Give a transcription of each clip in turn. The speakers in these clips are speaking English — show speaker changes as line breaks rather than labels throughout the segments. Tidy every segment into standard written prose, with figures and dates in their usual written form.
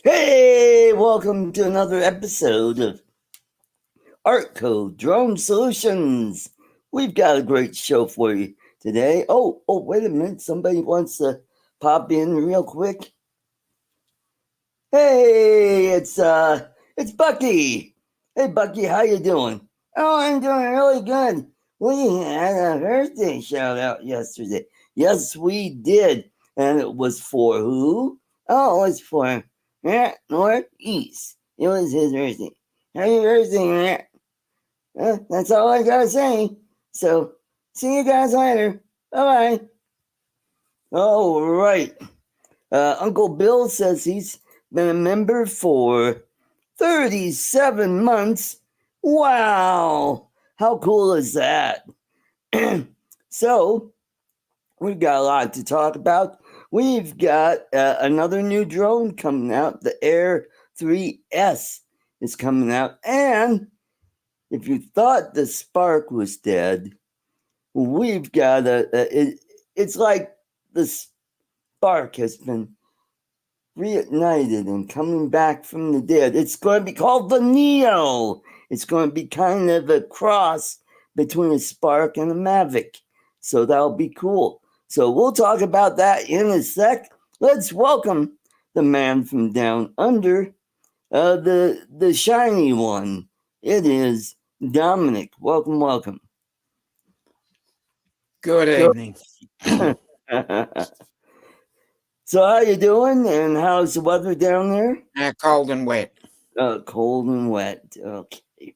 Hey, welcome to another episode of ArtCo Drone Solutions. We've got a great show for you today. Oh, wait a minute. Somebody wants to pop in real quick. Hey, it's Bucky. Hey, Bucky, how you doing? Oh, I'm doing really good. We had a birthday shout out yesterday. Yes, we did. And it was for who? Oh, it was for Northeast. It was his birthday. Happy birthday, Matt. That's all I gotta say. So, see you guys later. Bye bye. All right. Uncle Bill says he's been a member for 37 months. Wow. How cool is that? So, we've got a lot to talk about. We've got another new drone coming out. The Air 3S is coming out. And if you thought the Spark was dead, we've got it's like the Spark has been reignited and coming back from the dead. It's going to be called the Neo. It's going to be kind of a cross between a Spark and a Mavic. So that'll be cool. So we'll talk about that in a sec. Let's welcome the man from down under, the shiny one. It is Dominic. Welcome.
Good evening.
So how you doing, and how's the weather down there?
Cold and wet.
Cold and wet. Okay.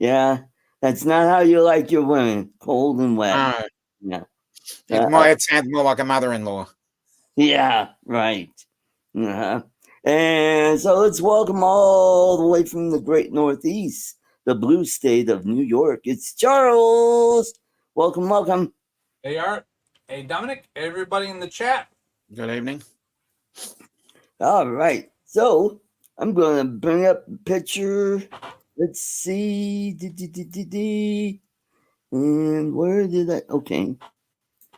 Yeah, that's not how you like your women. Cold and wet. Yeah.
It sounds more like a mother-in-law.
Yeah, right. Uh-huh. And so let's welcome all the way from the great Northeast, the blue state of New York. It's Charles. Welcome.
Hey, Art. Hey, Dominic. Everybody in the chat.
Good evening.
All right. So I'm going to bring up a picture. Let's see. And where did I? Okay.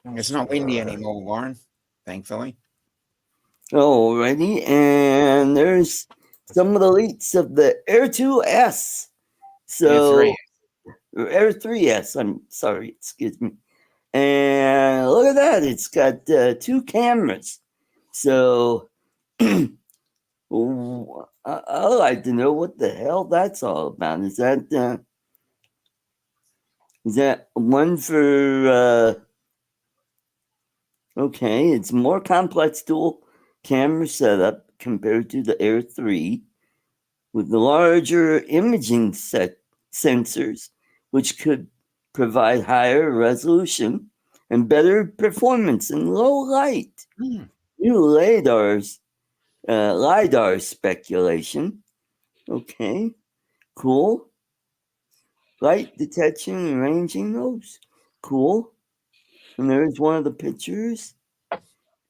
It's not windy anymore, Warren, thankfully.
Alrighty. And there's some of the leaks of the Air 2S. So Air 3S. I'm sorry. Excuse me. And look at that. It's got two cameras. So I'd like to know what the hell that's all about. Is that one for okay, it's more complex dual camera setup compared to the Air 3 with the larger imaging sensors, which could provide higher resolution and better performance in low light. New LiDAR speculation. Okay, cool. Light detection and ranging those. Cool. And there's one of the pictures.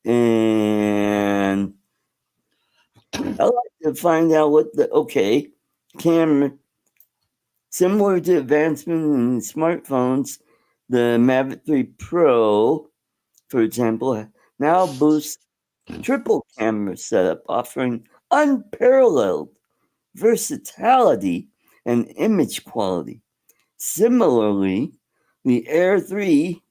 And I'd like to find out what the camera, similar to advancement in smartphones, the Mavic 3 Pro, for example, now boosts triple camera setup, offering unparalleled versatility and image quality. Similarly, the Air 3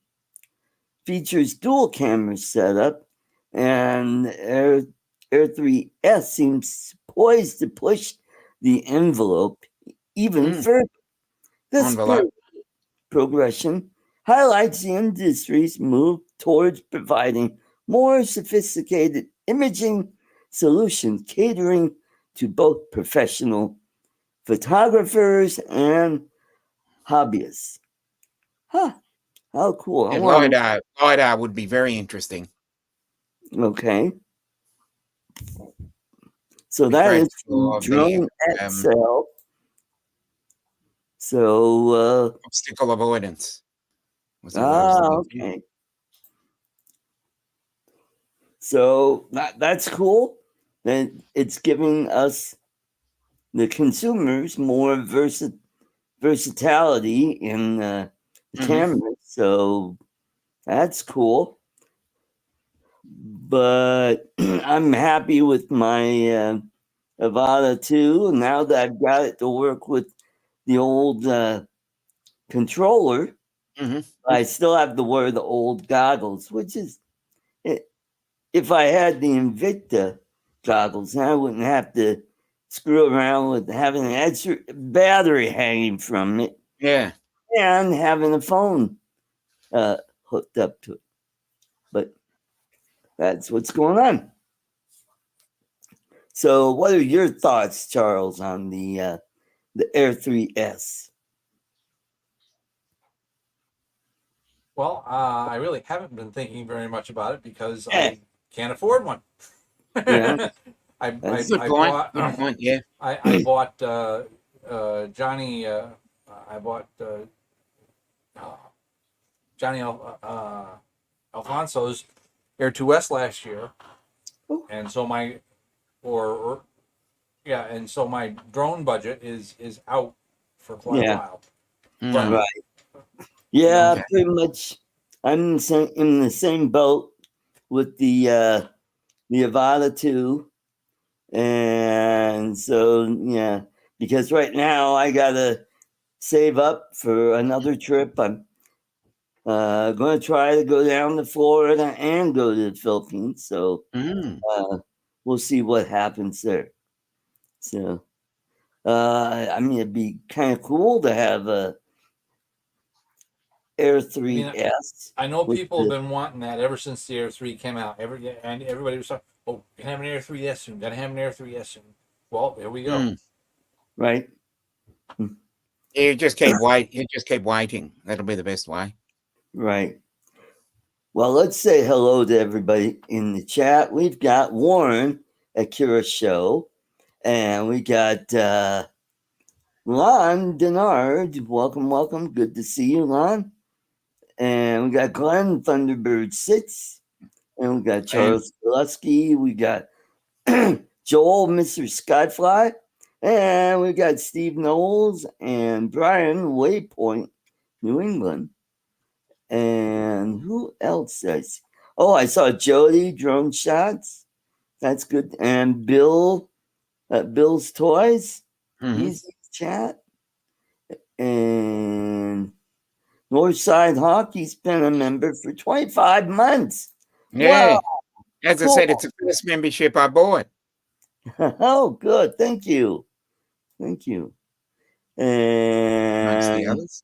features dual camera setup, and Air 3S seems poised to push the envelope even further. This progression highlights the industry's move towards providing more sophisticated imaging solutions catering to both professional photographers and hobbyists. Huh. How cool.
LiDAR would be very interesting.
Okay. So that is Drone XL. So
obstacle avoidance.
Okay. So that's cool. Then it's giving us the consumers more versatility in the cameras. So that's cool. But I'm happy with my Avada 2. Now that I've got it to work with the old controller, I still have to wear the old goggles, which is, if I had the Invicta goggles, I wouldn't have to screw around with having an extra battery hanging from it
Yeah.
and having a phone hooked up to it. But that's what's going on. So, what are your thoughts, Charles, on the Air 3S?
Well, I really haven't been thinking very much about it because
Yeah.
I can't afford one.
Yeah.
I
That's
Good point.
bought.
Good point. Yeah.
I bought Johnny. I bought Johnny Alfonso's Air 2S last year,
Oh.
and so my and so my drone budget is out for quite a
Yeah.
while.
Mm.
Right. Yeah,
Okay.
pretty much. I'm in the same boat with the Avada 2. And so, yeah, because right now I got to save up for another trip. I'm going to try to go down to Florida and go to the Philippines. So we'll see what happens there. So, I mean, it'd be kind of cool to have a Air 3S.
I know
with
people have
the-
been wanting that ever since the Air 3 came out. And everybody was talking, oh, gonna have an Air 3S soon. Gotta have an Air 3S soon. Well, there we go.
Right.
You just keep waiting. That'll be the best way.
Right. Well, let's say hello to everybody in the chat. We've got Warren at Kira Show, and we got Lon Denard. Welcome, welcome. Good to see you, Lon. And we got Glenn Thunderbird Sits, and we got Charles Lusky. We got Joel, Mr. Skyfly, and we got Steve Knowles and Brian Waypoint, New England. And who else? I saw Jody Drone Shots. That's good. And Bill at Bill's Toys. He's in the chat. And Northside Hockey's been a member for 25 months.
Yeah.
Wow.
As I said, it's the first membership I bought.
Oh, good. Thank you. Thank you.
Amongst the
And
others.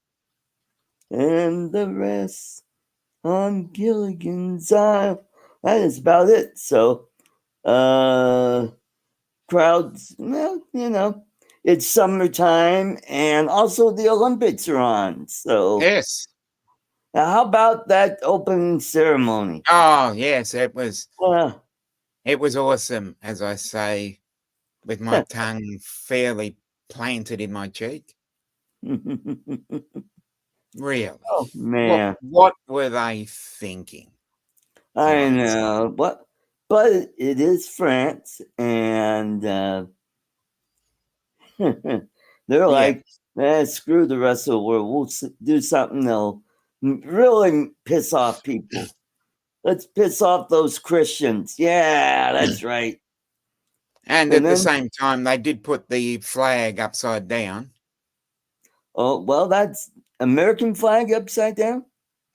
the rest on Gilligan's Isle. That is about it. So, crowds, well, it's summertime and also the Olympics are on. So,
Yes.
how about that opening ceremony?
Oh, yes. It was
Uh,
awesome, as I say, with my tongue fairly planted in my cheek. Really?
Oh, man.
What were they thinking?
I know. But it is France, and they're like, screw the rest of the world. We'll do something that'll really piss off people. Let's piss off those Christians. Yeah, that's right.
And at the same time, they did put the flag upside down.
Oh, well, that's American flag upside down?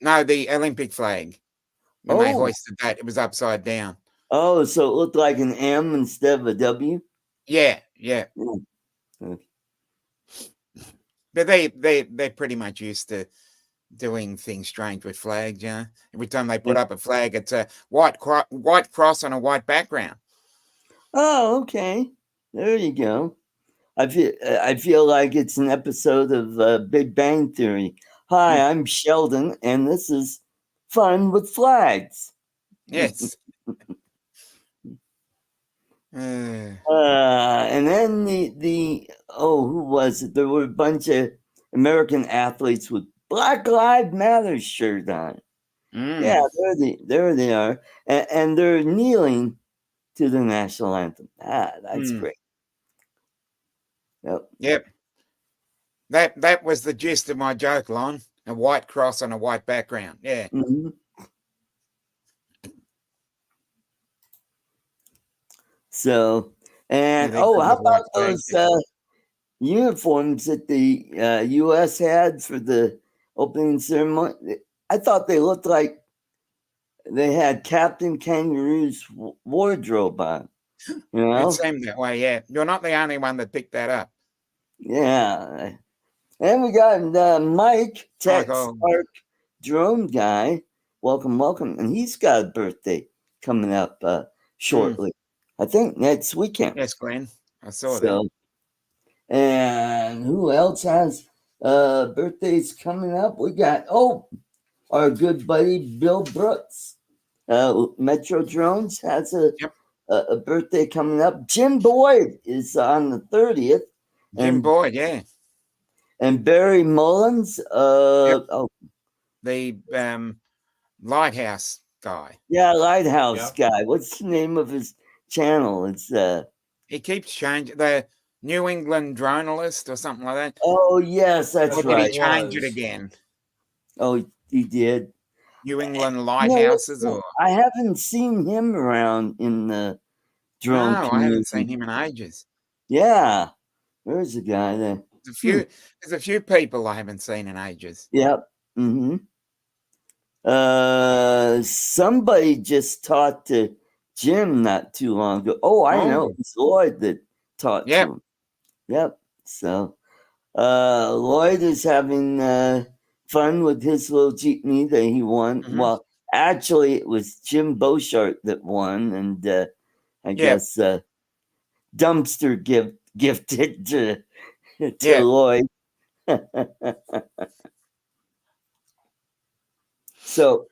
No, the Olympic flag. When they hoisted that, it was upside down.
Oh, so it looked like an M instead of a W?
Yeah, yeah. But they're pretty much used to doing things strange with flags, you know. Every time they put up a flag, it's a white cross on a white background.
Oh, okay. There you go. I feel like it's an episode of Big Bang Theory. Hi, I'm Sheldon, and this is Fun with Flags.
Yes.
And then who was it? There were a bunch of American athletes with Black Lives Matter shirt on. Yeah, there they are, and they're kneeling to the national anthem. That's great.
Yep. That was the gist of my joke, Lon. A white cross on a white background. Yeah.
Mm-hmm. So And
they
oh,
good
how
with white
about
flag.
those uniforms that the U.S. had for the opening ceremony? I thought they looked like they had Captain Kangaroo's wardrobe on. You
It
know?
seemed that way, yeah. You're not the only one that picked that up.
Yeah. And we got Mike, Tech
ArtCo.
Spark Drone Guy. Welcome, welcome. And he's got a birthday coming up shortly. I think next weekend.
Yes, Glenn. I saw that.
So, and who else has birthdays coming up? We got, our good buddy Bill Brooks. Metro Drones has a birthday coming up. Jim Boyd is on the 30th.
Jim Boyd, yeah.
And Barry Mullins,
The lighthouse guy.
Yeah, lighthouse guy. What's the name of his channel? It's
he keeps changing the New England Dronalist or something like that.
Oh yes, that's
or
right.
Did he change it again?
Oh, he did.
New England Lighthouses, or
I haven't seen him around in the drone
no,
community.
I haven't seen him in ages.
Yeah, there's a guy there.
There's a few people I haven't seen in ages.
Yep. Mm-hmm. Somebody just talked to Jim not too long ago. Oh, I know. It's Lloyd that talked to him. Yep. So Lloyd is having fun with his little jeepney that he won.
Mm-hmm.
Well, actually, it was Jim Beauchart that won, and I guess Dumpster gifted to Lloyd. So,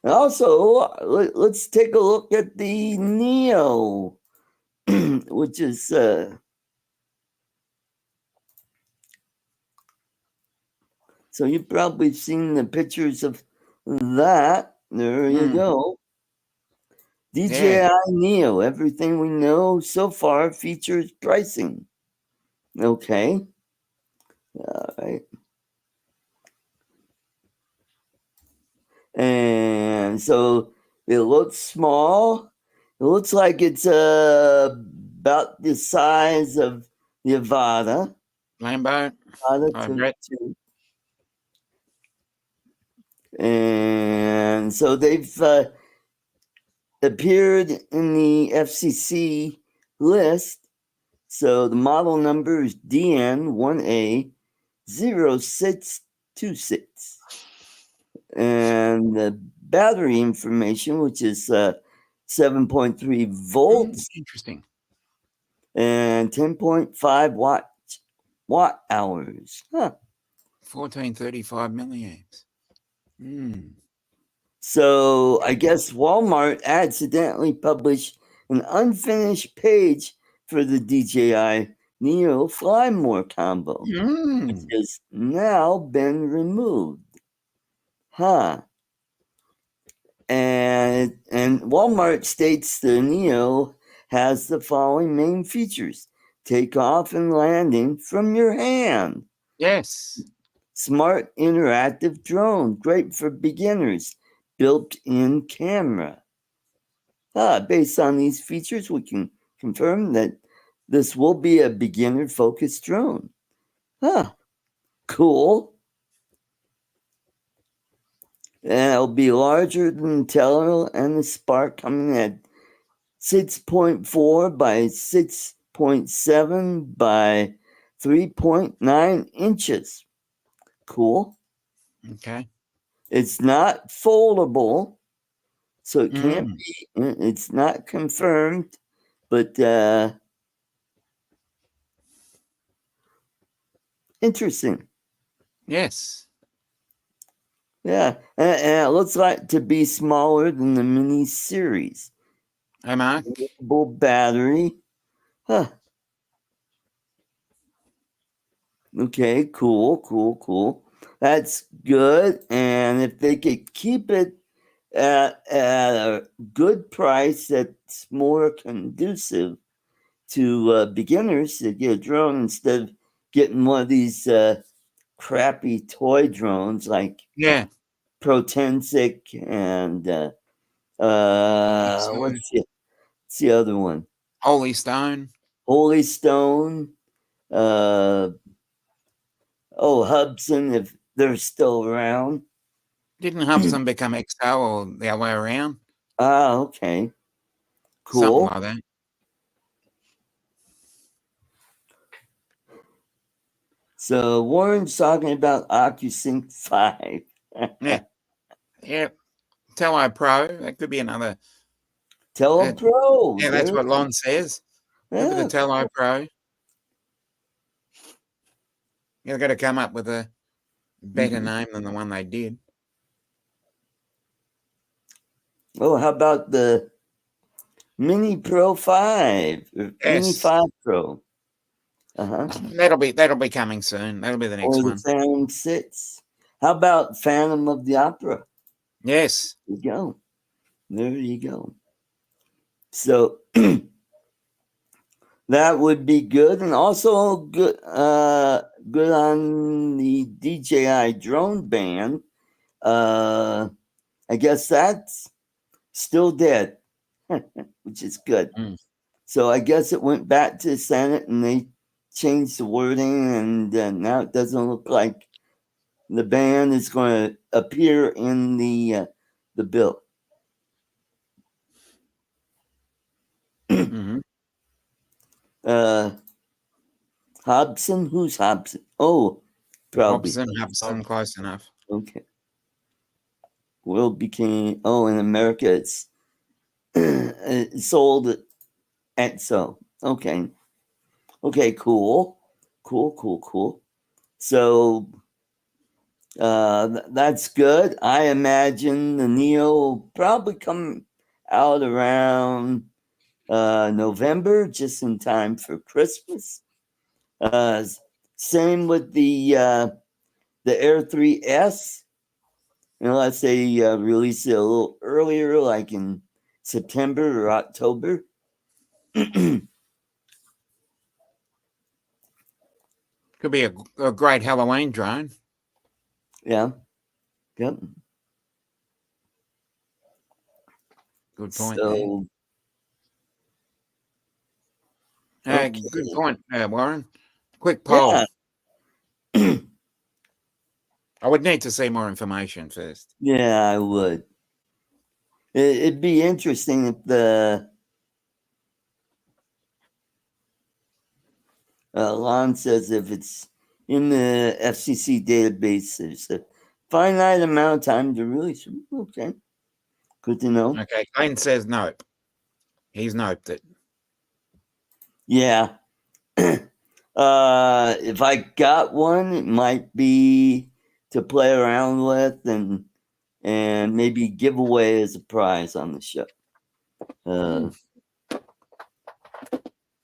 also, let's take a look at the Neo, which is so you've probably seen the pictures of that. There you go. DJI Neo, everything we know so far features pricing. Okay. All right. And so it looks small. It looks like it's about the size of the Avata.
Lambo.
And so they've appeared in the FCC list. So the model number is DN1A0626. And the battery information, which is 7.3 volts.
Interesting.
And 10.5 watt hours.
1435 milliamps.
So I guess Walmart accidentally published an unfinished page for the DJI Neo Fly More combo, which has now been removed. And Walmart states the Neo has the following main features: takeoff and landing from your hand.
Yes.
Smart interactive drone, great for beginners. Built-in camera. Based on these features, we can confirm that this will be a beginner-focused drone. Cool. And it'll be larger than the Tello and the Spark, coming at 6.4 by 6.7 by 3.9 inches. Cool.
Okay.
It's not foldable, so it can't be. It's not confirmed, but interesting.
Yes.
Yeah, and it looks like to be smaller than the Mini series.
Hey, Mark.
Battery. Okay, cool. That's good. And if they could keep it at a good price that's more conducive to beginners to get a drone instead of getting one of these crappy toy drones like Protensic and what's it? What's the other one?
Holy Stone.
Holy Stone. Hubson, if they're still around.
Didn't Hubson become XO or the other way around?
Ah, okay.
Something
Cool.
like that.
So Warren's talking about OcuSync 5.
Yeah. Yeah. Tele Pro. That could be another.
Pro.
Yeah, that's what Lon says. Look at the Tele Pro. You've got to come up with a better name than the one they did.
Oh, how about the Mini Pro 5? Or Mini 5 Pro.
That'll be coming soon. That'll be the next
Or the
one.
Phantom 6. How about Phantom of the Opera?
Yes.
There you go. There you go. So that would be good, and also good. Good on the DJI drone ban. I guess that's still dead, which is good. So I guess it went back to the Senate, and they changed the wording, and now it doesn't look like the ban is going to appear in the bill. Hobson? Who's Hobson? Oh, probably.
Hobson, close enough.
Okay. World became, in America it's sold at so. Okay. Okay, cool. Cool. So that's good. I imagine the Neo will probably come out around November, just in time for Christmas. Same with the Air 3S, unless they release it a little earlier, like in September or October.
Could be a great Halloween drone.
Yeah. Yep.
Good point.
So,
okay. Good point, Warren. Quick poll.
Yeah.
I would need to see more information first.
Yeah, I would. It'd be interesting if the Lon says if it's in the FCC database, there's a finite amount of time to release. Okay. Good to know.
Okay. Glenn says nope. He's noped it.
Yeah. If I got one, it might be to play around with and maybe give away as a prize on the show.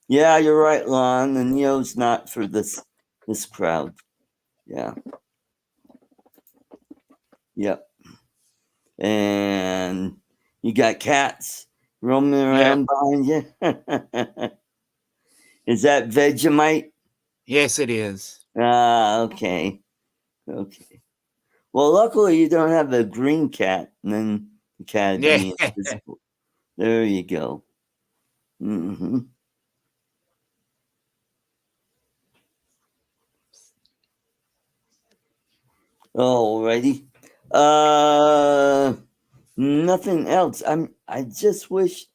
Yeah, you're right, Lon. The Neo's not for this crowd. Yeah. Yep. And you got cats roaming around behind you. Is that Vegemite?
Yes, it is.
Okay. Okay. Well, luckily you don't have a green cat, and then the cat would be invisible. There you go. Mm-hmm. Alrighty. Nothing else. I just wish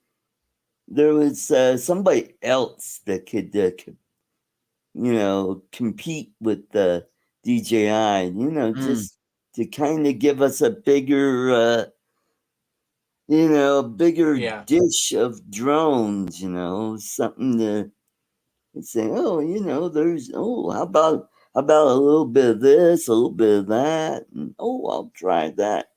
there was somebody else that could, compete with the DJI. Just to kind of give us a bigger, dish of drones. Something to say. How about a little bit of this, a little bit of that, and I'll try that.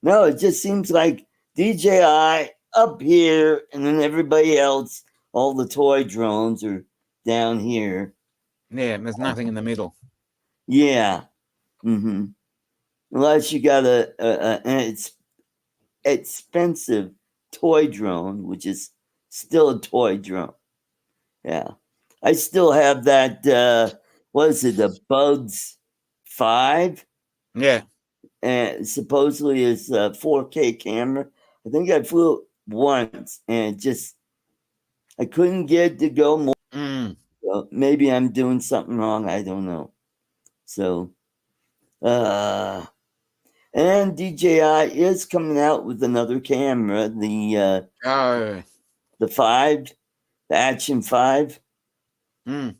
No, it just seems like DJI up here, and then everybody else, all the toy drones are down here.
Yeah, there's nothing in the middle.
Yeah. Mm-hmm. Unless you got an expensive toy drone, which is still a toy drone. Yeah. I still have that, what is it, the Bugs 5?
Yeah.
And supposedly it's a 4K camera. I think I flew it once and it just I couldn't get it to go more.
Mm.
Maybe I'm doing something wrong. I don't know. So, and DJI is coming out with another camera, the 5, the Action 5.
Mm.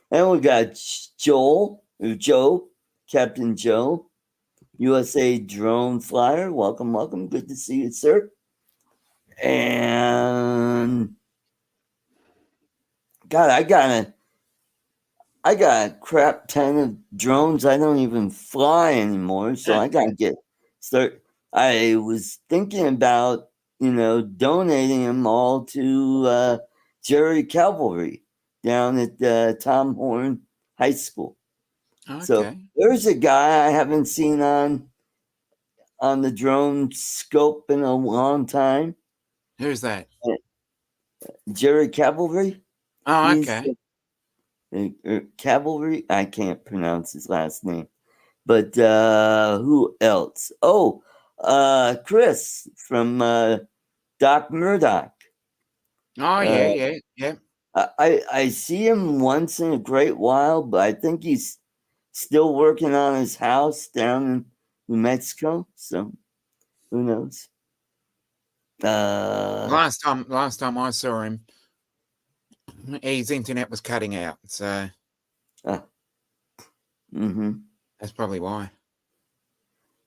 And we got Joe, Captain Joe, USA Drone Flyer. Welcome. Good to see you, sir. And God, I got a crap ton of drones. I don't even fly anymore, so I gotta start. I was thinking about donating them all to Jerry Cavalry down at Tom Horn High School. So
Okay.
there's a guy I haven't seen on the drone scope in a long time.
Who's that?
Jerry Cavalry.
Oh,
He's
okay.
Cavalry. I can't pronounce his last name. But who else? Oh, Chris from Doc Murdoch.
Oh, yeah.
I see him once in a great while, but I think he's still working on his house down in New Mexico. So who knows?
Last time I saw him, his internet was cutting out, so that's probably why.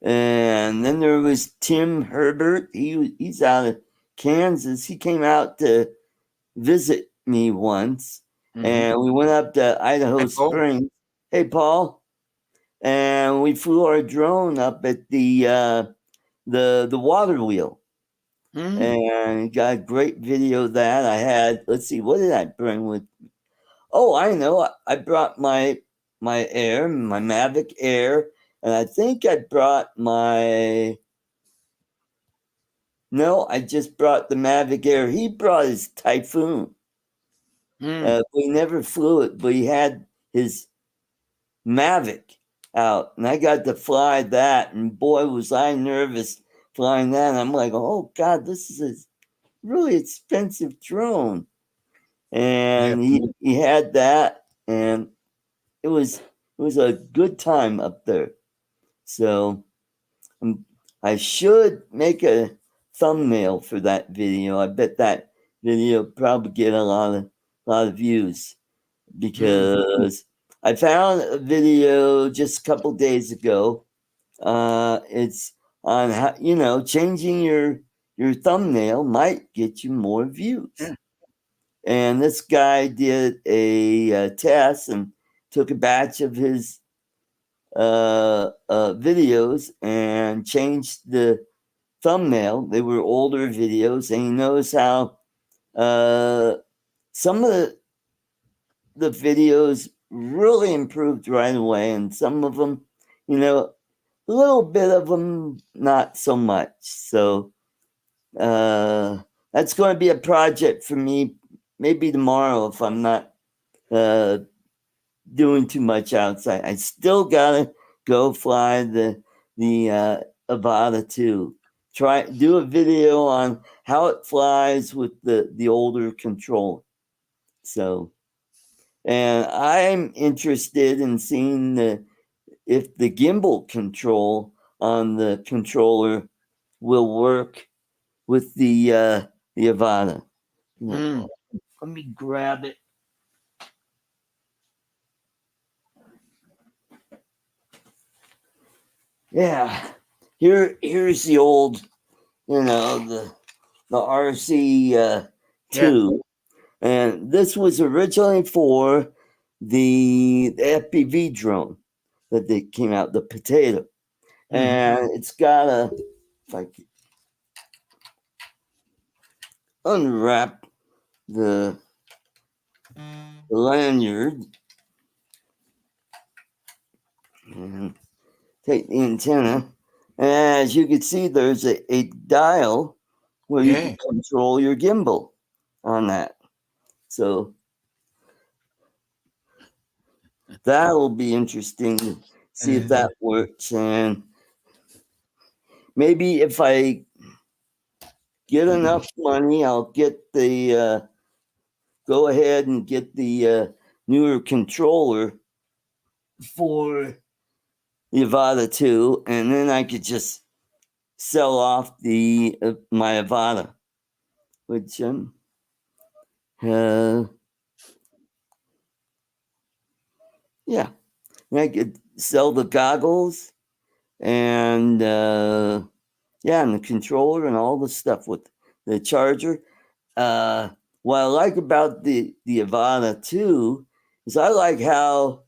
And then there was Tim Herbert. He's out of Kansas. He came out to visit me once, and we went up to Idaho Springs. Hey, Paul. And we flew our drone up at the water wheel. And got a great video of that. I had, let's see, what did I bring with me? Oh, I know. I brought my Air, my Mavic Air, and I think I brought I just brought the Mavic Air. He brought his Typhoon. We never flew it, but he had his Mavic out, and I got to fly that, and boy, was I nervous flying that. And I'm like, oh God, this is a really expensive drone. And he had that, and it was a good time up there. So I should make a thumbnail for that video. I bet that video probably get a lot of views, because I found a video just a couple days ago. It's on how changing your thumbnail might get you more views. And this guy did a test and took a batch of his videos and changed the thumbnail. They were older videos, and he knows how some of the videos really improved right away, and some of them, a little bit of them not so much. So that's going to be a project for me, maybe tomorrow, if I'm not doing too much outside. I still gotta go fly the Avata 2. Do a video on how it flies with the older controller. So, and I'm interested in seeing if the gimbal control on the controller will work with the Avata. Let me grab it. Yeah, here's the old, the RC 2, and this was originally for the FPV drone that they came out, the Potato, and it's got if I could unwrap the lanyard and take the antenna. As you can see, there's a dial where you can control your gimbal on that. So that'll be interesting to see if that works. And maybe if I get enough money, I'll get the go ahead and get the newer controller for the Avata 2, and then I could just sell off the my Avata, which yeah, and I could sell the goggles and yeah, and the controller and all the stuff with the charger. What I like about the Avata 2 is I like how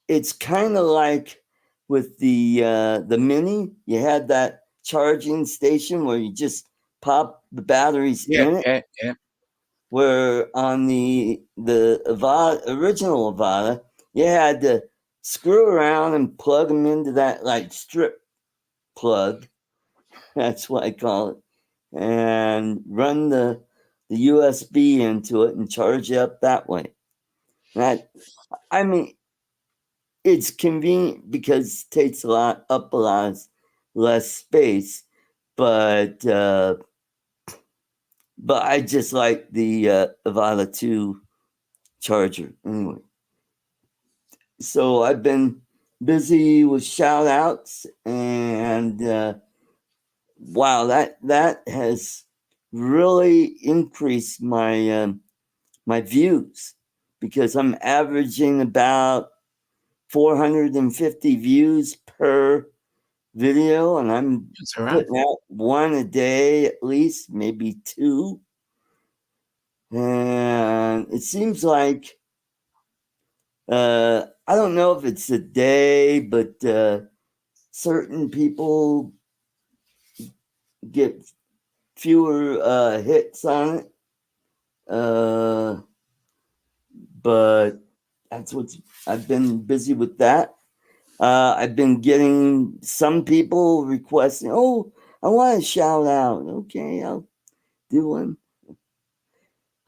it's kind of like with the Mini, you had that charging station where you just pop the batteries in it.
Yeah.
Where on the Avata, original Avata, you had to screw around and plug them into that like strip plug. That's what I call it, and run the USB into it and charge it up that way. That, I mean, it's convenient because it takes a lot less space, but I just like the Avata 2 charger anyway. So I've been busy with shout outs, and wow, that has really increased my my views, because I'm averaging about 450 views per video, and I'm
That's all right.
putting out one a day at least, maybe two. And it seems like I don't know if it's a day, but certain people get fewer hits on it. But that's what I've been busy with that. I've been getting some people requesting, oh, I want to shout out. Okay, I'll do one.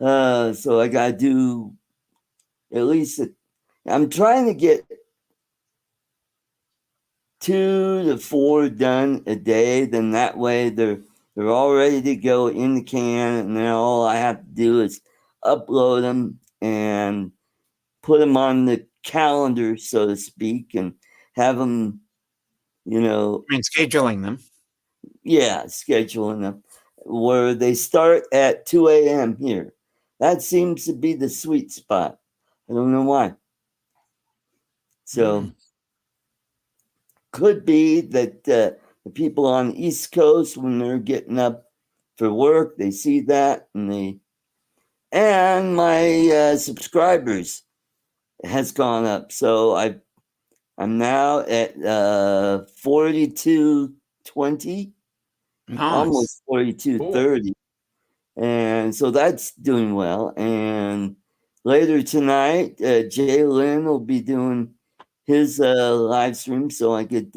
So I got to do at least, I'm trying to get 2 to 4 done a day. Then that way they're all ready to go in the can, and then all I have to do is upload them and put them on the calendar, so to speak, and have them, you know,
I mean, scheduling them.
yeah, scheduling them where they start at 2 a.m. here. That seems to be the sweet spot. I don't know why. So could be that the people on the East Coast, when they're getting up for work, they see that, and my subscribers has gone up. So I'm now at 4220, almost
Nice.
4230. And so that's doing well. And later tonight, Jay Lynn will be doing his live stream, so I could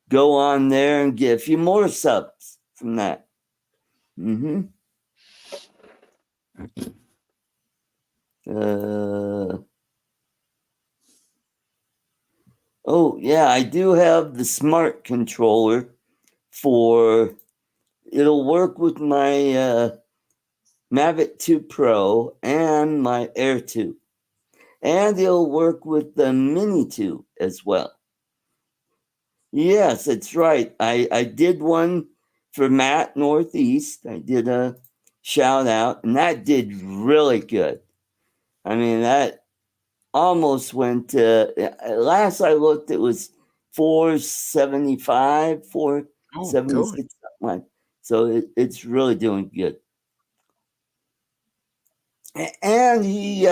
go on there and get a few more subs from that. Oh yeah, I do have the smart controller for. It'll work with my Mavic 2 Pro and my Air 2, and it'll work with the Mini 2 as well. Yes, that's right. I did one for Matt Northeast. I did a shout out, and that did really good. I mean, that almost went to, last I looked, it was 475, 476, something like. So it's really doing good. And he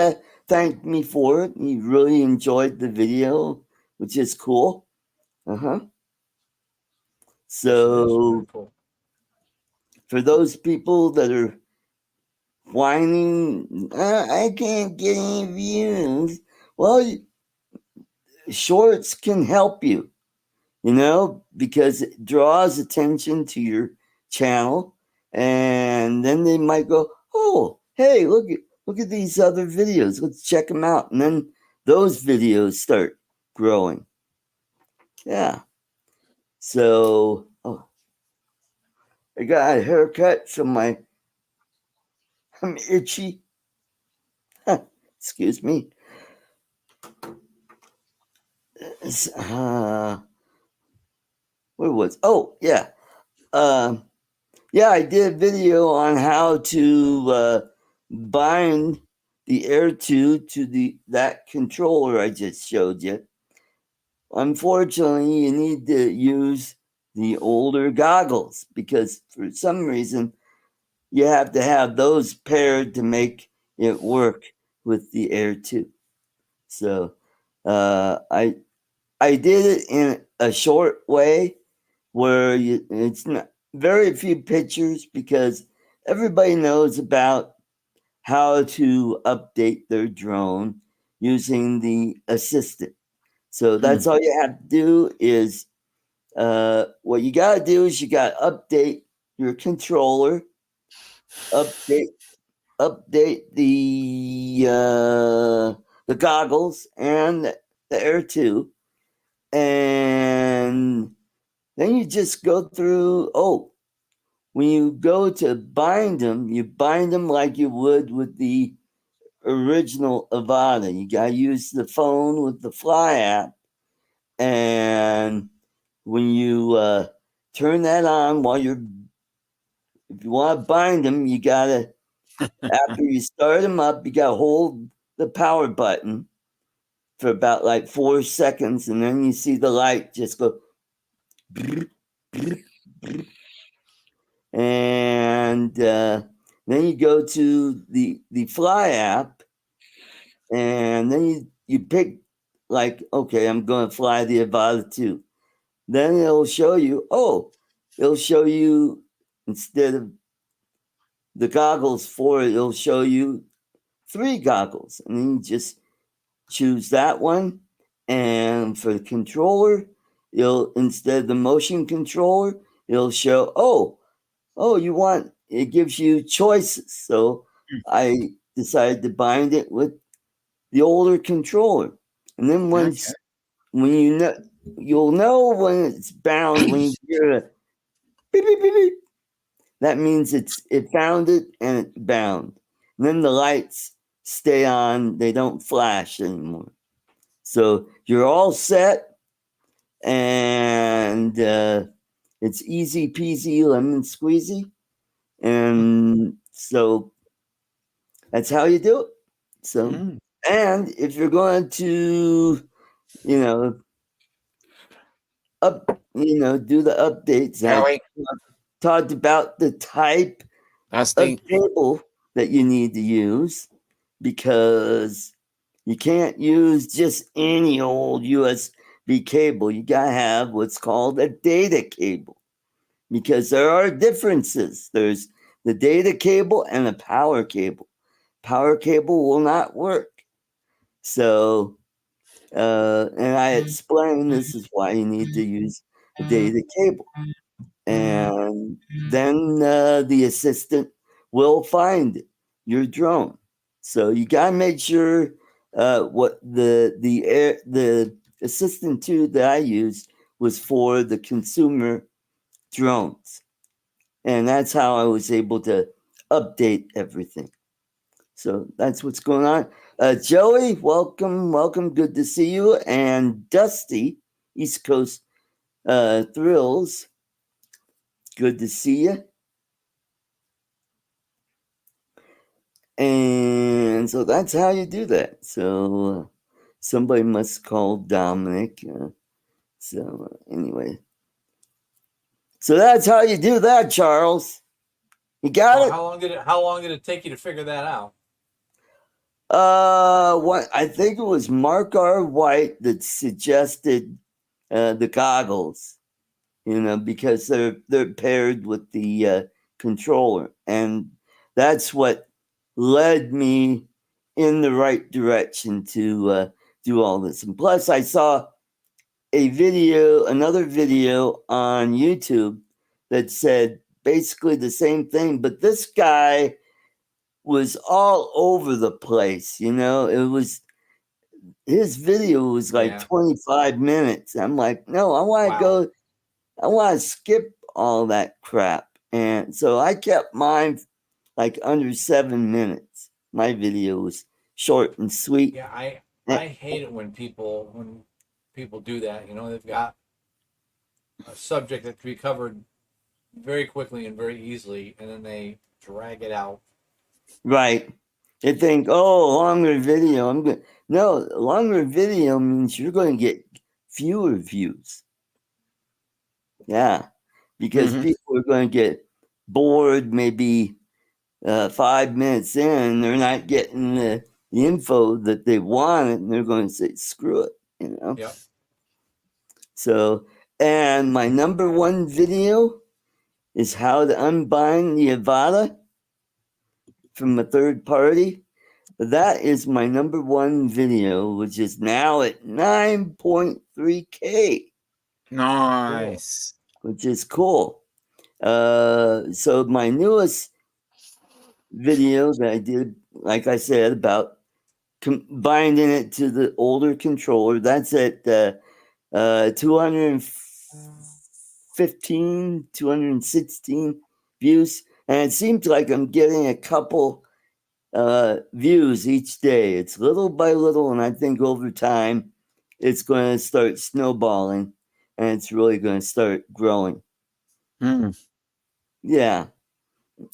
thanked me for it. He really enjoyed the video, which is cool. So
cool.
For those people that are whining, I can't get any views. Well, shorts can help you, because it draws attention to your channel, and then they might go, oh, hey, look at these other videos. Let's check them out. And then those videos start growing. Yeah. So, I got a haircut, so my I'm itchy. Excuse me. Where was? Oh, yeah. Yeah, I did a video on how to bind the Air 2 to that controller I just showed you. Unfortunately, you need to use the older goggles because for some reason you have to have those paired to make it work with the Air 2. So I did it in a short way where it's not very few pictures because everybody knows about how to update their drone using the assistant. So that's all you have to do is what you got to do is you got to update your controller, update the goggles and the Air 2, and then you just go through. Oh, when you go to bind them, you bind them like you would with the original Avada. You got to use the phone with the Fly app, and when you turn that on while if you want to bind them, you gotta after you start them up, you gotta hold the power button for about like 4 seconds, and then you see the light just go. And then you go to the Fly app, and then you pick like, okay, I'm going to fly the Avata 2. Then it'll show you. It'll show you instead of the goggles for it, it'll show you 3 goggles, and then you just choose that one. And for the controller, it'll instead of the motion controller, it'll show you want it gives you choices. So I decided to bind it with the older controller, and then when you know you'll know when it's bound when you hear a beep beep beep beep. That means it found it and it's bound. And then the lights stay on; they don't flash anymore. So you're all set, and it's easy peasy lemon squeezy. And so that's how you do it. So, and if you're going to, do the updates, I talked about the type of cable that you need to use because you can't use just any old USB cable. You got to have what's called a data cable because there are differences. There's the data cable and the power cable. Power cable will not work. So, and I explained this is why you need to use a data cable. And then the assistant will find your drone. So you got to make sure what the assistant 2 that I used was for the consumer drones. And that's how I was able to update everything. So that's what's going on. Joey, welcome. Good to see you. And Dusty, East Coast Thrills, good to see you. And so that's how you do that. So somebody must call Dominic. Anyway. So that's how you do that, Charles. You got it?
How long did it take you to figure that out?
What I think it was Mark R. White that suggested the goggles, because they're paired with the controller, and that's what led me in the right direction to do all this. And plus, I saw another video on YouTube that said basically the same thing, but this guy was all over the place. It was his video was like 25 minutes. I'm like, no, I want to skip all that crap. And so I kept mine like under 7 minutes. My video was short and sweet.
Yeah, I hate it when people do that. You know, they've got a subject that can be covered very quickly and very easily, and then they drag it out.
Right. They think, oh, longer video. No, longer video means you're going to get fewer views. Yeah, because people are going to get bored maybe 5 minutes in. They're not getting the info that they wanted, and they're going to say, screw it, you know?
Yep.
So, and my number one video is how to unbind the Avada from a third party. That is my number one video, which is now at 9.3K.
Nice.
Which is cool. So my newest video that I did, like I said, about binding it to the older controller, that's at 215, 216 views. And it seems like I'm getting a couple views each day. It's little by little, and I think over time it's going to start snowballing, and it's really going to start growing. Yeah.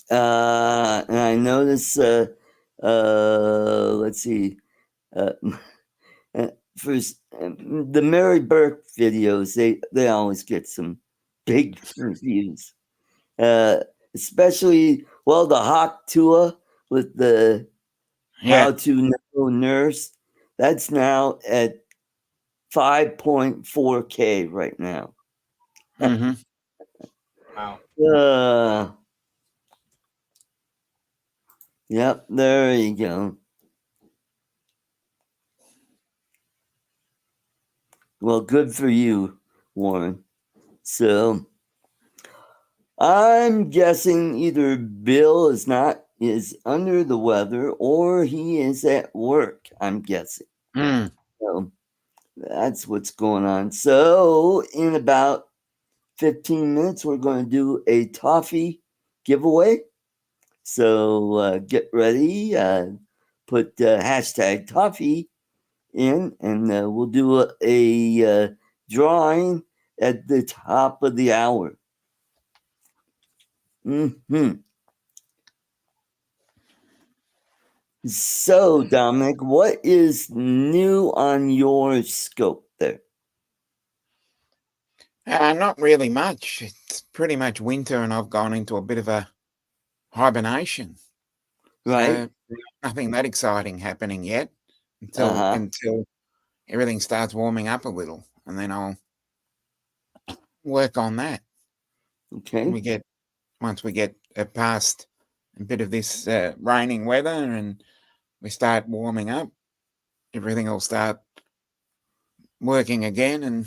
And I notice, let's see, for the Mary Burke videos, they always get some big reviews. Especially, well, the Hawk Tua with the How to Know Nurse, that's now at 5.4K right now.
Wow.
Yep, there you go. Well, good for you, Warren. So I'm guessing either Bill is under the weather or he is at work, I'm guessing. So that's what's going on. So in about 15 minutes, we're going to do a toffee giveaway. So get ready, put hashtag toffee in, and we'll do a drawing at the top of the hour. So, Dominic, what is new on your scope there?
Not really much. It's pretty much winter, and I've gone into a bit of a hibernation.
Right.
So nothing that exciting happening yet until everything starts warming up a little, and then I'll work on that.
Okay.
Once we get past a bit of this raining weather and we start warming up, everything will start working again,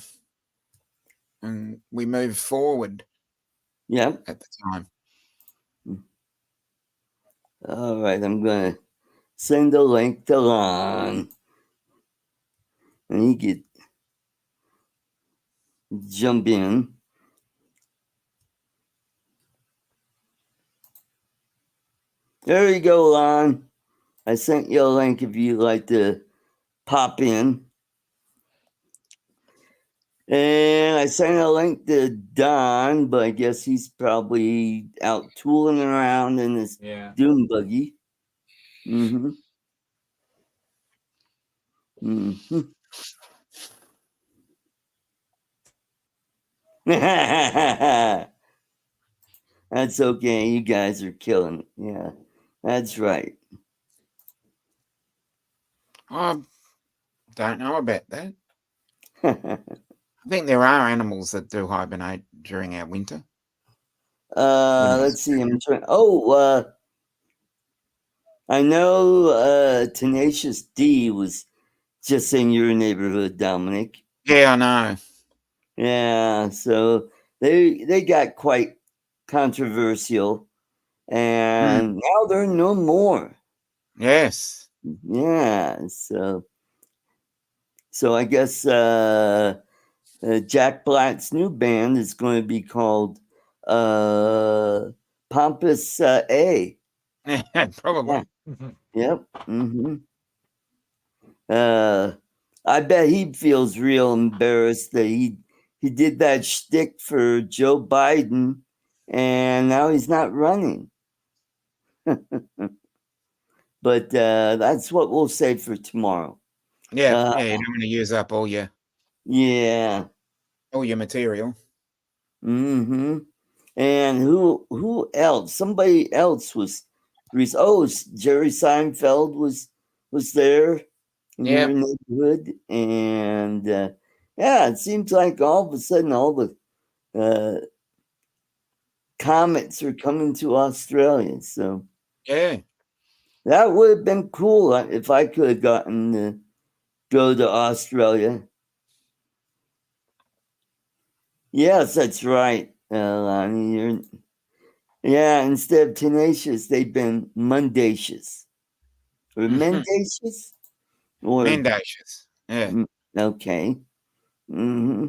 and we move forward.
Yeah.
At the time.
All right, I'm gonna send a link to Lon, and he could jump in. There you go, Lon. I sent you a link if you'd like to pop in. And I sent a link to Don, but I guess he's probably out tooling around in his dune buggy. That's okay. You guys are killing it. Yeah, that's right.
I don't know about that. I think there are animals that do hibernate during our winter.
Let's see. I'm trying. I know Tenacious D was just in your neighborhood, Dominic.
Yeah, I know.
Yeah, so they got quite controversial, and now they're no more.
Yes.
Yeah, so I guess Jack Black's new band is going to be called Pompous A.
Probably.
Yep. Mm-hmm. I bet he feels real embarrassed that he did that shtick for Joe Biden, and now he's not running. But that's what we'll say for tomorrow.
Yeah, you don't want to use up all your material.
Mm-hmm. And who else? Somebody else was. Jerry Seinfeld was there in your neighborhood, and yeah, it seems like all of a sudden all the comets are coming to Australia. So
Yeah.
that would have been cool if I could have gotten to go to Australia. Yes, that's right, Lonnie. Yeah, instead of tenacious, they've been mendacious. Or mendacious? Or
Mendacious. Yeah.
Okay. Mm-hmm.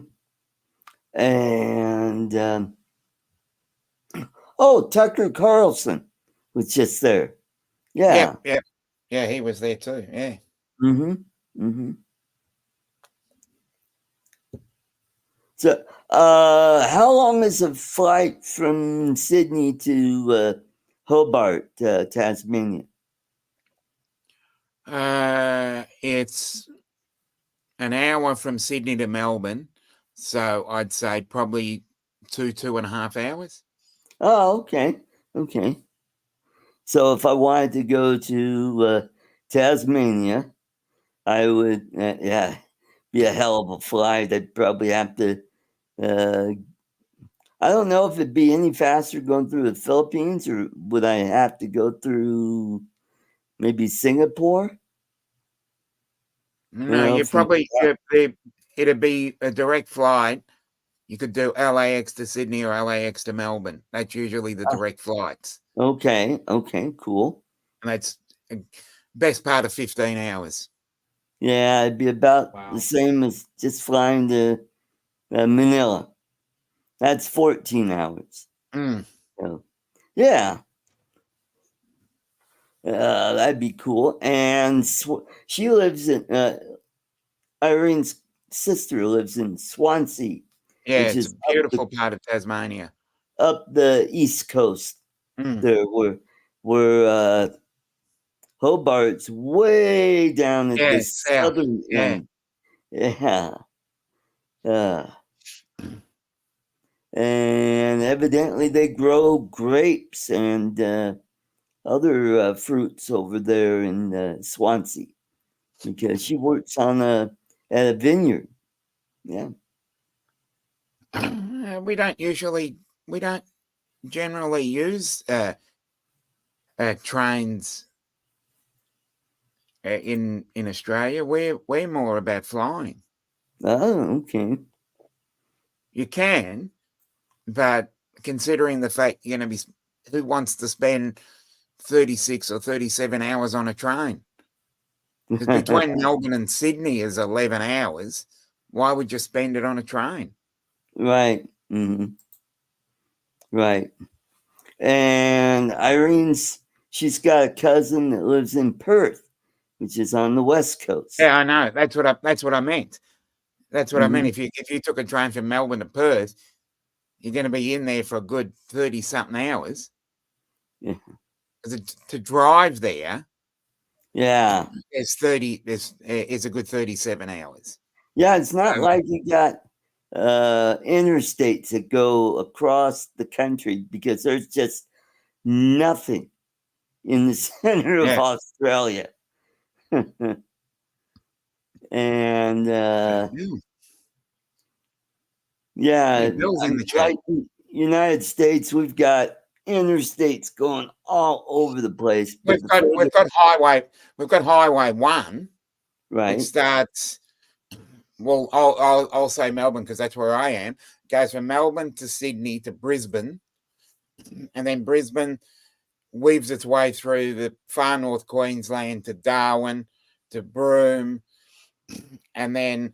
And Tucker Carlson was just there. Yeah.
Yeah, he was there too. Yeah.
Mm-hmm. Mm-hmm. So how long is a flight from Sydney to Hobart, Tasmania?
It's an hour from Sydney to Melbourne, so I'd say probably 2.5 hours.
Oh, okay. Okay. So if I wanted to go to Tasmania, I would, be a hell of a flight. I'd probably have to. I don't know if it'd be any faster going through the Philippines, or would I have to go through maybe Singapore?
No, you probably it'd be a direct flight. You could do LAX to Sydney or LAX to Melbourne. That's usually the direct flights.
Okay, cool.
And that's best part of 15 hours.
Yeah, it'd be about the same as just flying to Manila. That's 14 hours. So, yeah. That'd be cool. And she lives in, Irene's sister lives in Swansea.
Yeah,
which
it's
is
a beautiful part of Tasmania.
Up the east coast. There where Hobart's way down at the southern end. Yeah. And evidently they grow grapes and other fruits over there in Swansea, because she works on at a vineyard. Yeah.
We don't generally use trains in Australia. We're more about flying.
Oh, okay.
You can, but considering the fact you're going to be, who wants to spend 36 or 37 hours on a train? Because between Melbourne and Sydney is 11 hours. Why would you spend it on a train?
Right. Mm-hmm. Right. And she's got a cousin that lives in Perth, which is on the west coast.
Yeah, I know. That's what I meant. That's what I meant. If you took a train from Melbourne to Perth, you're going to be in there for a good 30-something hours.
Yeah.
To drive there,
yeah,
it's a good 37 hours.
Yeah, it's not like you got interstates that go across the country, because there's just nothing in the center of Australia. And like United States, we've got interstates going all over the place.
We've got Highway 1,
right?
Which starts. Well, I'll say Melbourne because that's where I am. It goes from Melbourne to Sydney to Brisbane, and then Brisbane weaves its way through the far north Queensland to Darwin to Broome, and then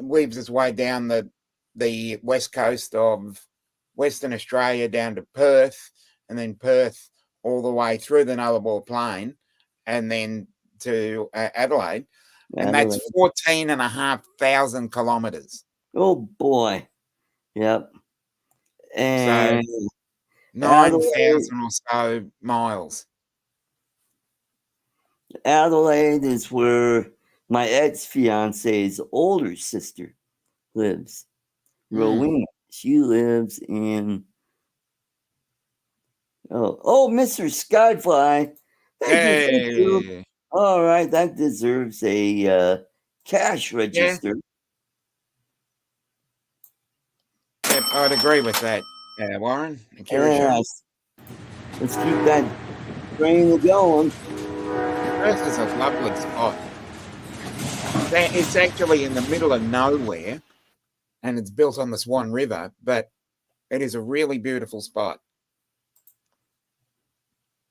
weaves its way down the west coast of Western Australia down to Perth, and then Perth all the way through the Nullarbor Plain and then to Adelaide. And that's 14,500 kilometres.
Oh boy. Yep.
So
And
9,000 or so miles.
Adelaide is where my ex-fiance's older sister lives. Rowena. She lives in Mr. Skyfly. Thank you.
Hey.
All right, that deserves a cash register.
Yep, I'd agree with that, Warren.
Yes. Let's keep that train going.
Perth is a lovely spot. It's actually in the middle of nowhere, and it's built on the Swan River, but it is a really beautiful spot.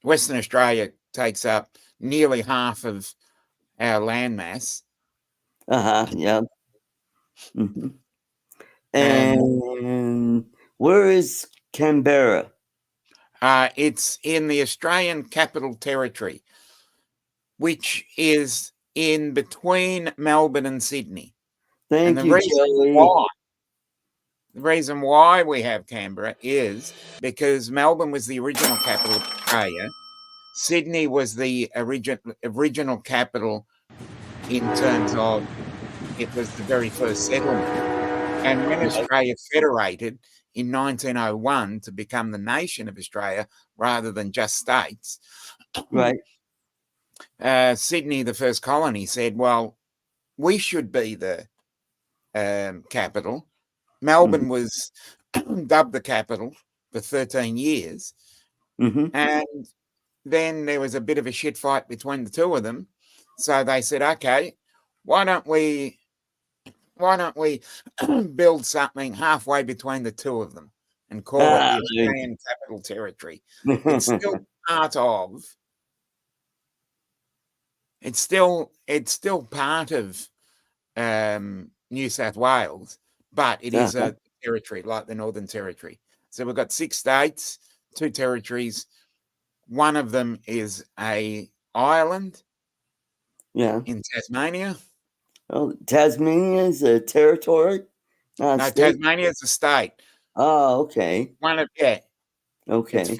Western Australia takes up nearly half of our landmass.
Yeah. Mm-hmm. And where is Canberra?
It's in the Australian Capital Territory, which is in between Melbourne and Sydney.
Thank you, Joey.
The reason why we have Canberra is because Melbourne was the original capital of Australia. Sydney was the original capital in terms of it was the very first settlement. And when Australia federated in 1901 to become the nation of Australia rather than just states,
right?
Sydney, the first colony, said, well, we should be the capital. Melbourne was dubbed the capital for 13 years. And then there was a bit of a shit fight between the two of them. So they said, okay, why don't we build something halfway between the two of them and call it the Australian Capital Territory? It's still part of. It's still part of New South Wales, but it is a territory like the Northern Territory. So we've got 6 states, 2 territories. One of them is a island. In Tasmania.
Oh, Tasmania is a territory?
No, Tasmania is a state.
Oh, okay.
Okay. It's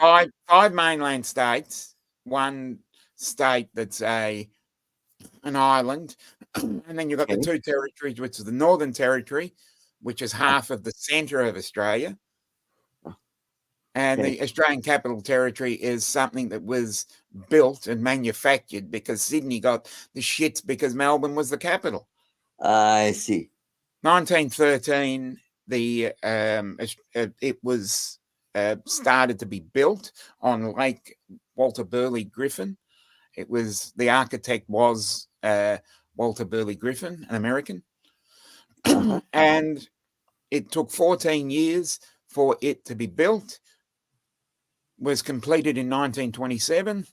5 mainland states, 1 state that's an island, and then you've got the 2 territories, which is the Northern Territory, which is half of the centre of Australia. And the Australian Capital Territory is something that was built and manufactured because Sydney got the shits because Melbourne was the capital.
I see.
1913, it was started to be built on Lake Walter Burley Griffin. The architect was Walter Burley Griffin, an American. And it took 14 years for it to be built. Was completed in 1927,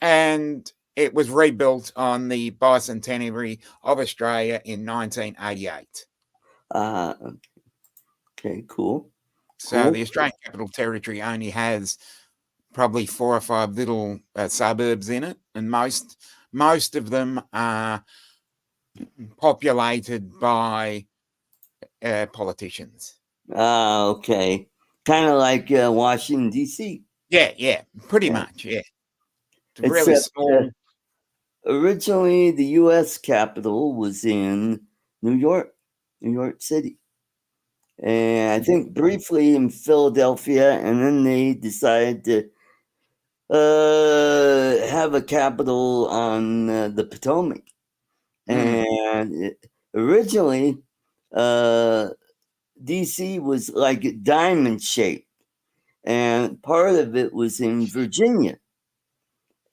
and it was rebuilt on the bicentenary of Australia in 1988.
Okay, cool.
So the Australian Capital Territory only has probably 4 or 5 little suburbs in it, and most of them are populated by politicians.
Okay. Kind of like Washington, D.C.
Yeah, pretty much, yeah. It's
really small. Originally, the U.S. capital was in New York City. And I think briefly in Philadelphia, and then they decided to have a capital on the Potomac. And originally, DC was like diamond shaped, and part of it was in Virginia.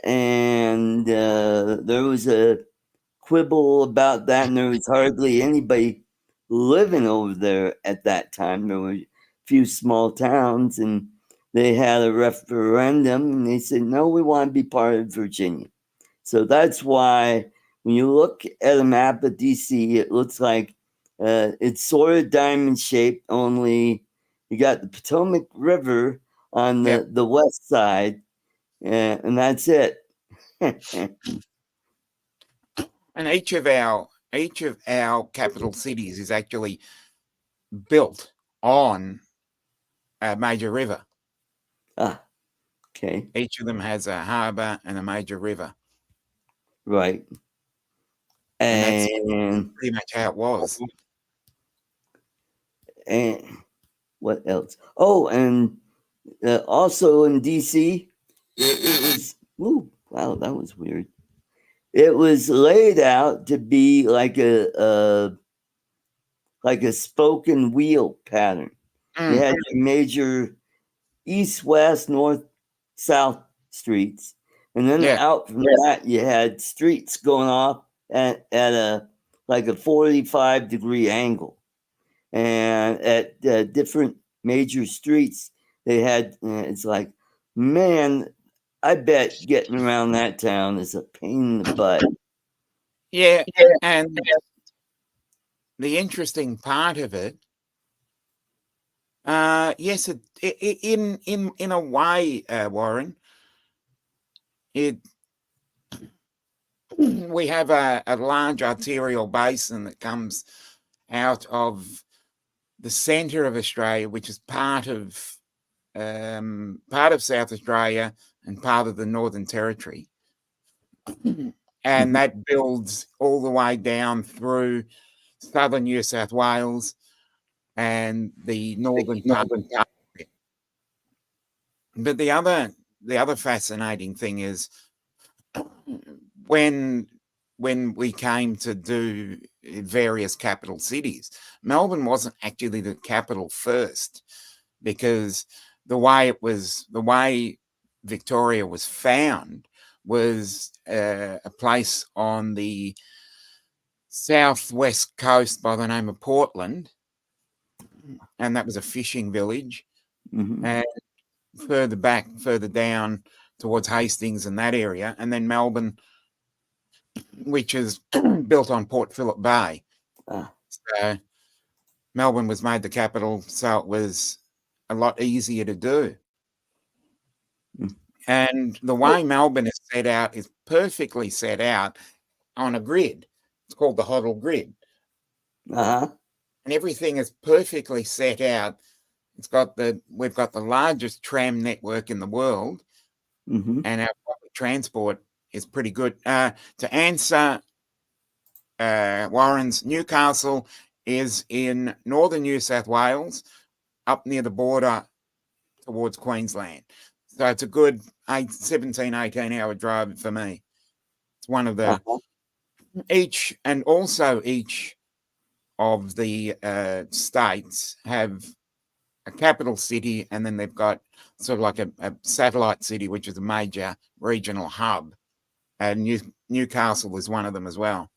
And there was a quibble about that, and there was hardly anybody living over there at that time. There were a few small towns, and they had a referendum, and they said, no, we want to be part of Virginia. So that's why when you look at a map of DC, it looks like it's sort of diamond shaped, only you got the Potomac River on the west side, and that's it.
And each of our capital cities is actually built on a major river.
Okay.
Each of them has a harbour and a major river.
Right.
And that's
And
pretty much how it was.
and what else? Oh, and also in DC, it was. Ooh, wow, that was weird. It was laid out to be like a spoken wheel pattern. You had your major east, west, north, south streets, and then
Yeah.
out from that you had streets going off at a 45-degree angle, and at different major streets they had. It's like, man, I bet getting around that town is a pain in the butt.
Yeah, and the interesting part of it, yes, in a way, Warren, we have a large arterial basin that comes out of the centre of Australia, which is part of South Australia and part of the Northern Territory, and that builds all the way down through southern New South Wales and the northern part. But the other fascinating thing is when we came to do various capital cities, Melbourne wasn't actually the capital first, because the way Victoria was found was a place on the southwest coast by the name of Portland, and that was a fishing village. And further down towards Hastings and that area, and then Melbourne, which is built on Port Phillip Bay. So Melbourne was made the capital, so it was a lot easier to do. And the way Melbourne is set out is perfectly set out on a grid. It's called the Hoddle grid. And everything is perfectly set out. We've got the largest tram network in the world, and our public transport is pretty good. To answer Warren's, Newcastle is in northern New South Wales, up near the border towards Queensland. So it's a good 17, 18-hour drive for me. It's one of the each of the states have a capital city, and then they've got sort of like a satellite city, which is a major regional hub. And Newcastle is one of them as well.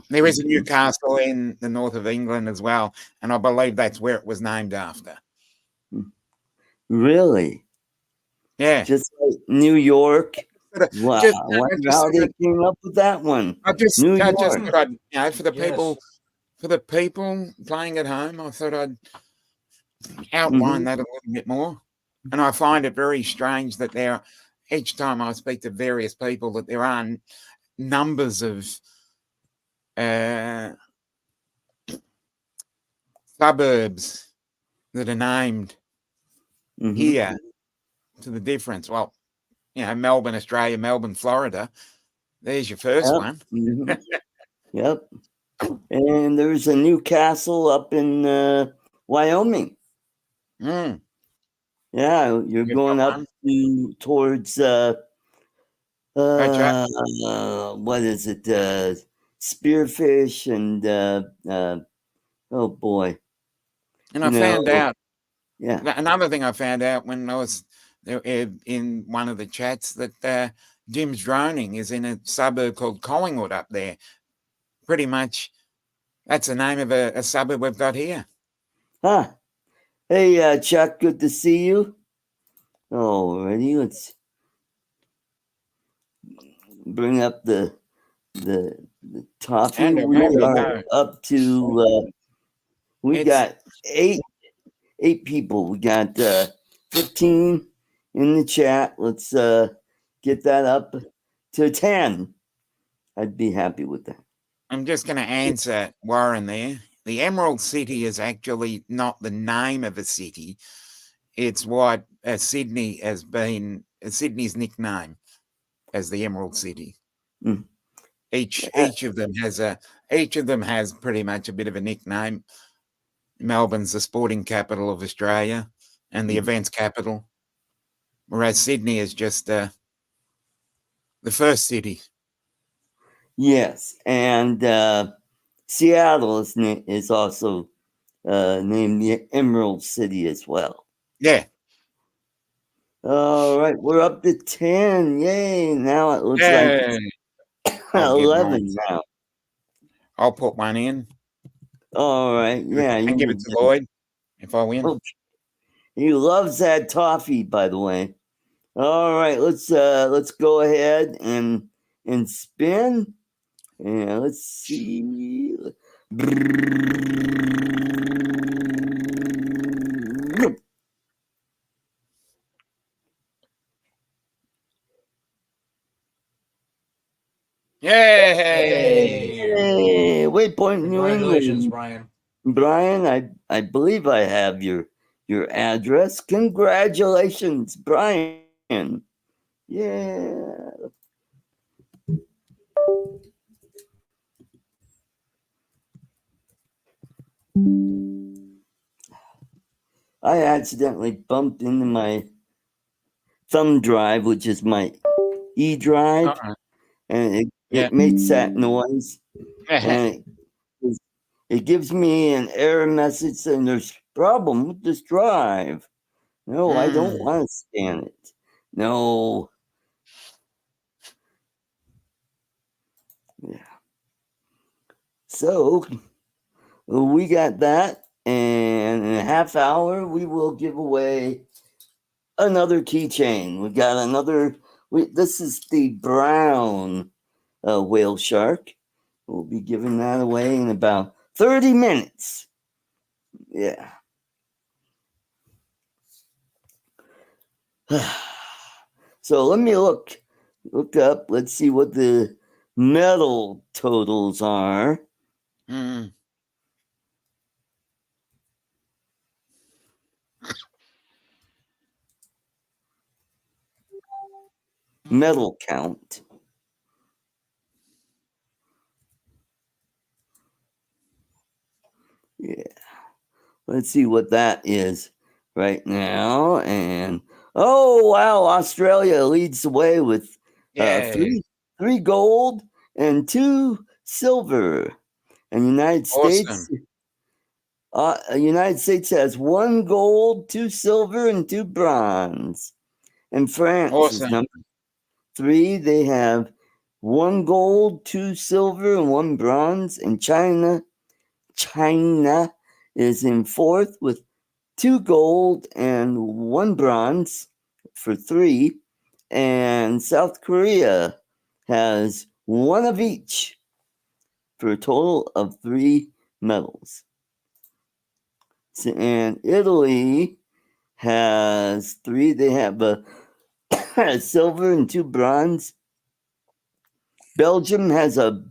There is a Newcastle in the north of England as well, and I believe that's where it was named after.
Really?
Yeah.
Just like New York. Wow. I wonder how they came up with that one.
I just thought I'd, for the people playing at home, I thought I'd outline that a little bit more. And I find it very strange that each time I speak to various people, that there are numbers of suburbs that are named here to the difference. Well, Melbourne, Australia, Melbourne, Florida. There's your first one.
Yep. And there's a Newcastle up in Wyoming. Yeah, you're going up towards what is it? Spearfish and oh boy.
And I found out. Yeah. Another thing I found out when I was there in one of the chats, that Jim's Droning is in a suburb called Collingwood up there. Pretty much, that's the name of a suburb we've got here.
Hey, Chuck, good to see you. Alrighty, let's bring up the topic. We are up to we got eight people. We got 15 in the chat. Let's get that up to 10. I'd be happy with that.
I'm just going to answer Warren there. The Emerald City is actually not the name of a city. It's what Sydney has been, Sydney's nickname as the Emerald City.
Mm.
Each of them has pretty much a bit of a nickname. Melbourne's the sporting capital of Australia and the events capital, whereas Sydney is just the first city.
Yes, and Seattle is also named the Emerald City as well.
Yeah.
All right, we're up to 10. Yay! Now it looks like it's 11 now.
I'll put one in.
All right, yeah.
And give it to Lloyd if I win.
Okay. He loves that toffee, by the way. All right, let's go ahead and spin. And let's see.
Yay!
Hey, Waypoint New
Congratulations,
England.
Brian.
Brian, I believe I have your address. Congratulations, Brian. Yeah. I accidentally bumped into my thumb drive, which is my E drive, and it makes that noise. And it gives me an error message saying there's a problem with this drive. No, I don't want to scan it. No. Yeah. So we got that, and in a half hour we will give away another keychain. We got another. This is the brown whale shark. We'll be giving that away in about 30 minutes. Yeah. So let me look up. Let's see what the medal totals are. Medal count. Yeah. Let's see what that is right now. And oh wow, Australia leads the way with three gold and 2 silver. And United States United States has 1 gold, 2 silver, and 2 bronze. And France is number 3. They have 1 gold, 2 silver, and 1 bronze. And China is in 4th with 2 gold and 1 bronze for 3. And South Korea has 1 of each for a total of 3 medals. And Italy has 3. They have a silver and 2 bronze. Belgium has a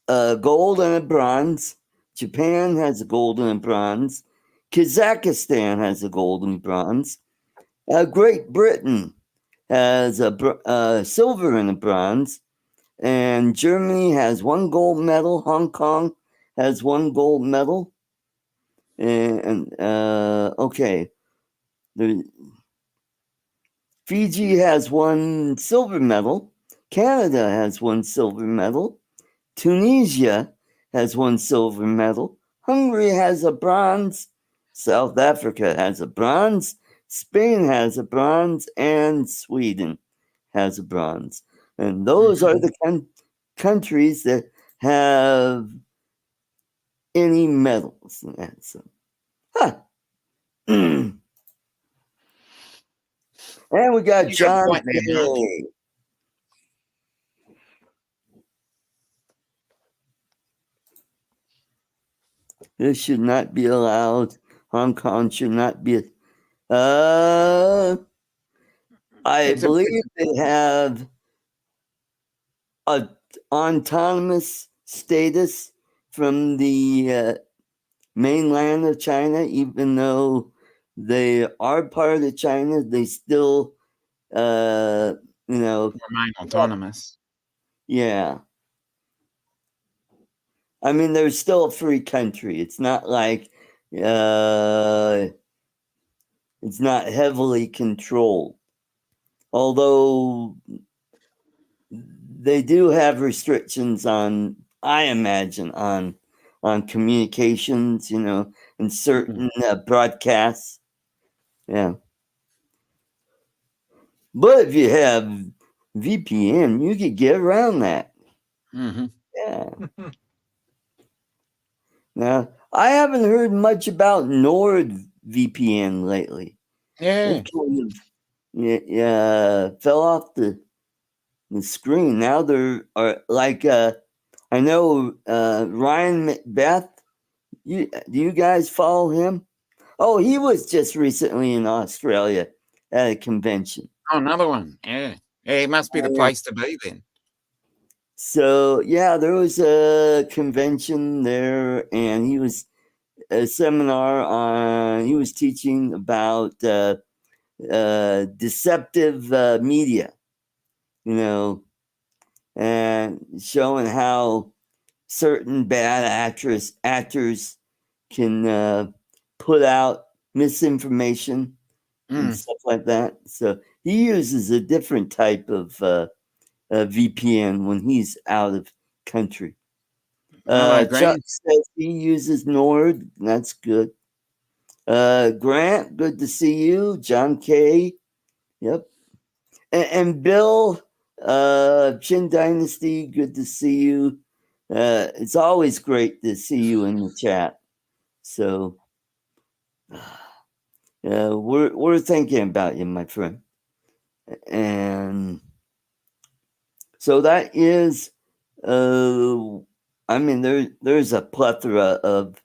gold and a bronze. Japan has a gold and a bronze. Kazakhstan has a gold and bronze. Great Britain has a silver and a bronze. And Germany has 1 gold medal. Hong Kong has 1 gold medal. And okay. Fiji has 1 silver medal. Canada has 1 silver medal. Tunisia has 1 silver medal. Hungary has a bronze. South Africa has a bronze. Spain has a bronze. And Sweden has a bronze. And those are the countries that have any medals. So, and we got John Day. This should not be allowed. Hong Kong should not be. I
It's a
believe they have a autonomous status from the mainland of China, even though they are part of China, they still, you know,
remain autonomous.
yeah. I mean, they're still a free country. It's not like it's not heavily controlled. Although they do have restrictions on, I imagine, on communications, you know, and certain broadcasts. Yeah. But if you have VPN, you could get around that.
Mm-hmm.
Yeah. Now, I haven't heard much about NordVPN lately.
Yeah.
It kind of fell off the screen. Now there are like I know Ryan Macbeth. Do you guys follow him? Oh, he was just recently in Australia at a convention.
Oh, another one. Yeah. Yeah, it must be the place to be then.
So yeah, there was a convention there, and he was a seminar on. He was teaching about deceptive media, you know, and showing how certain bad actors can put out misinformation and stuff like that. So he uses a different type of VPN when he's out of country.
Hello,
Chuck
Grant.
says he uses Nord. That's good. Grant, good to see you. John K. Yep. And Bill, Chin Dynasty, good to see you. It's always great to see you in the chat. So we're thinking about you, my friend. And so that is I mean there's a plethora of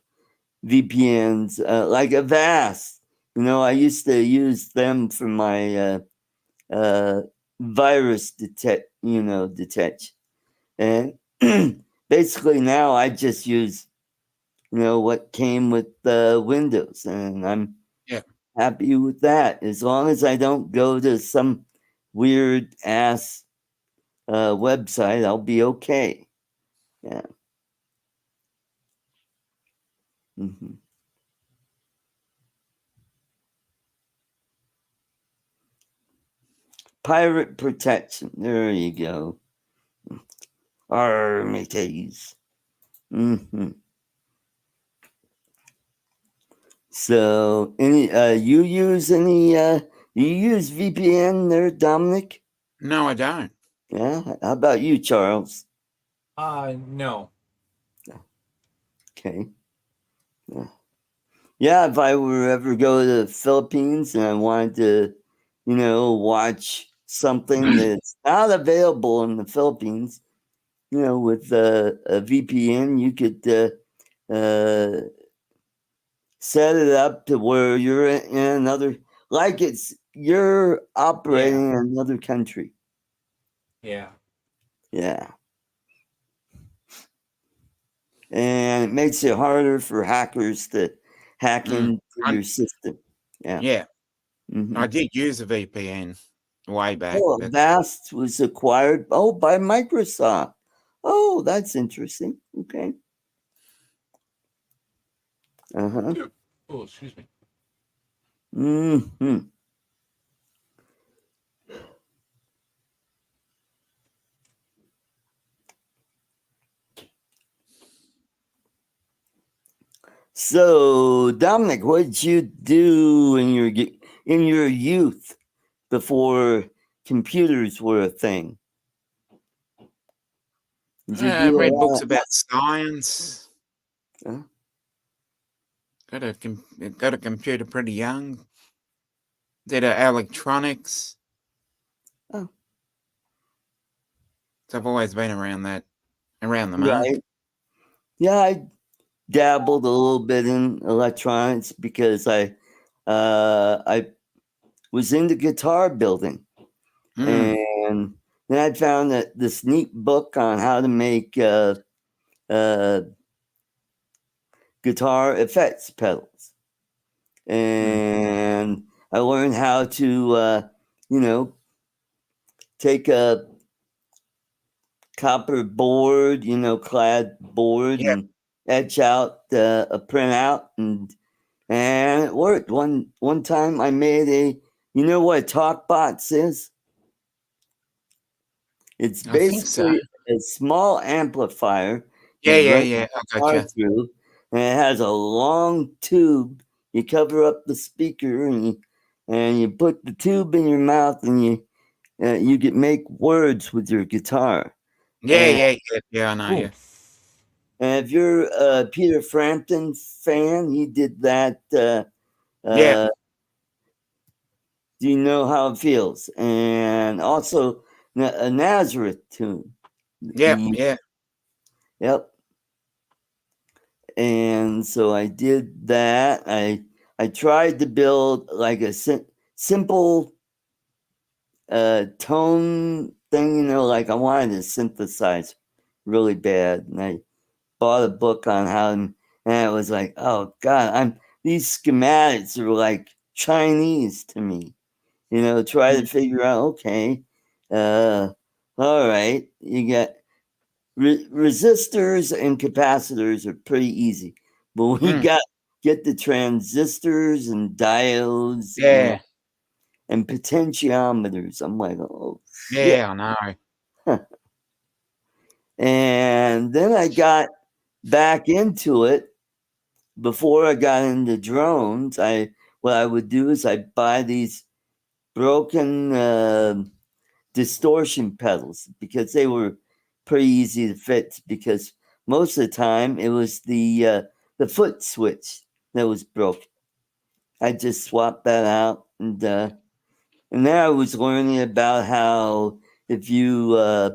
VPNs, like Avast. You know, I used to use them for my virus detection. And basically now I just use, you know, what came with Windows, and I'm happy with that. As long as I don't go to some weird ass website, I'll be okay. Yeah. Mm-hmm. Pirate protection. There you go. Armitage. Mm-hmm. So, you use VPN there, Dominic?
No, I don't.
Yeah. How about you, Charles?
No.
Okay. Yeah, if I were ever go to the Philippines and I wanted to, you know, watch something that's not available in the Philippines, you know, with a VPN, you could set it up to where you're in another, like you're operating in another country.
Yeah.
Yeah. And it makes it harder for hackers to hack into your system. Yeah.
Yeah.
Mm-hmm.
I did use a VPN way back.
Oh, Avast was acquired by Microsoft. Oh, that's interesting. Okay. Uh-huh.
Oh, excuse me.
Mm-hmm. So, Dominic, what did you do in your youth before computers were a thing? Did you
I
do
read books about science.
Huh?
Got a computer pretty young. Did electronics.
Oh.
So I've always been around the mark.
Right. Yeah, I dabbled a little bit in electronics because I was into guitar building. And then I found this neat book on how to make guitar effects pedals, and I learned how to take a copper board, clad board,
Yep.
and etch out a printout, and it worked. One time I made you know what a talk box is? It's
I think so.
basically a small amplifier.
Yeah,
you
yeah,
run
yeah. I
the
got
guitar
you.
through, and it has a long tube. You cover up the speaker, and you put the tube in your mouth, and you can make words with your guitar.
Yeah,
And,
yeah, yeah, yeah. I know.
Ooh.
Yeah.
and if you're a Peter Frampton fan, he did that.
Yeah.
Do you know how it feels? And also a Nazareth tune.
Yep. Yeah.
Yep. And so I did that. I tried to build like a simple tone thing, like I wanted to synthesize really bad, and I bought a book on how, and it was like, oh God, these schematics are like Chinese to me. Try to figure out, okay, all right, you got resistors and capacitors are pretty easy, but we get the transistors and diodes
Yeah.
and potentiometers. I'm like, oh shit.
Yeah. I know.
And then I got back into it. Before I got into drones, what I would do is I'd buy these broken distortion pedals because they were pretty easy to fix, because most of the time it was the foot switch that was broken. I just swapped that out, and then I was learning about how if you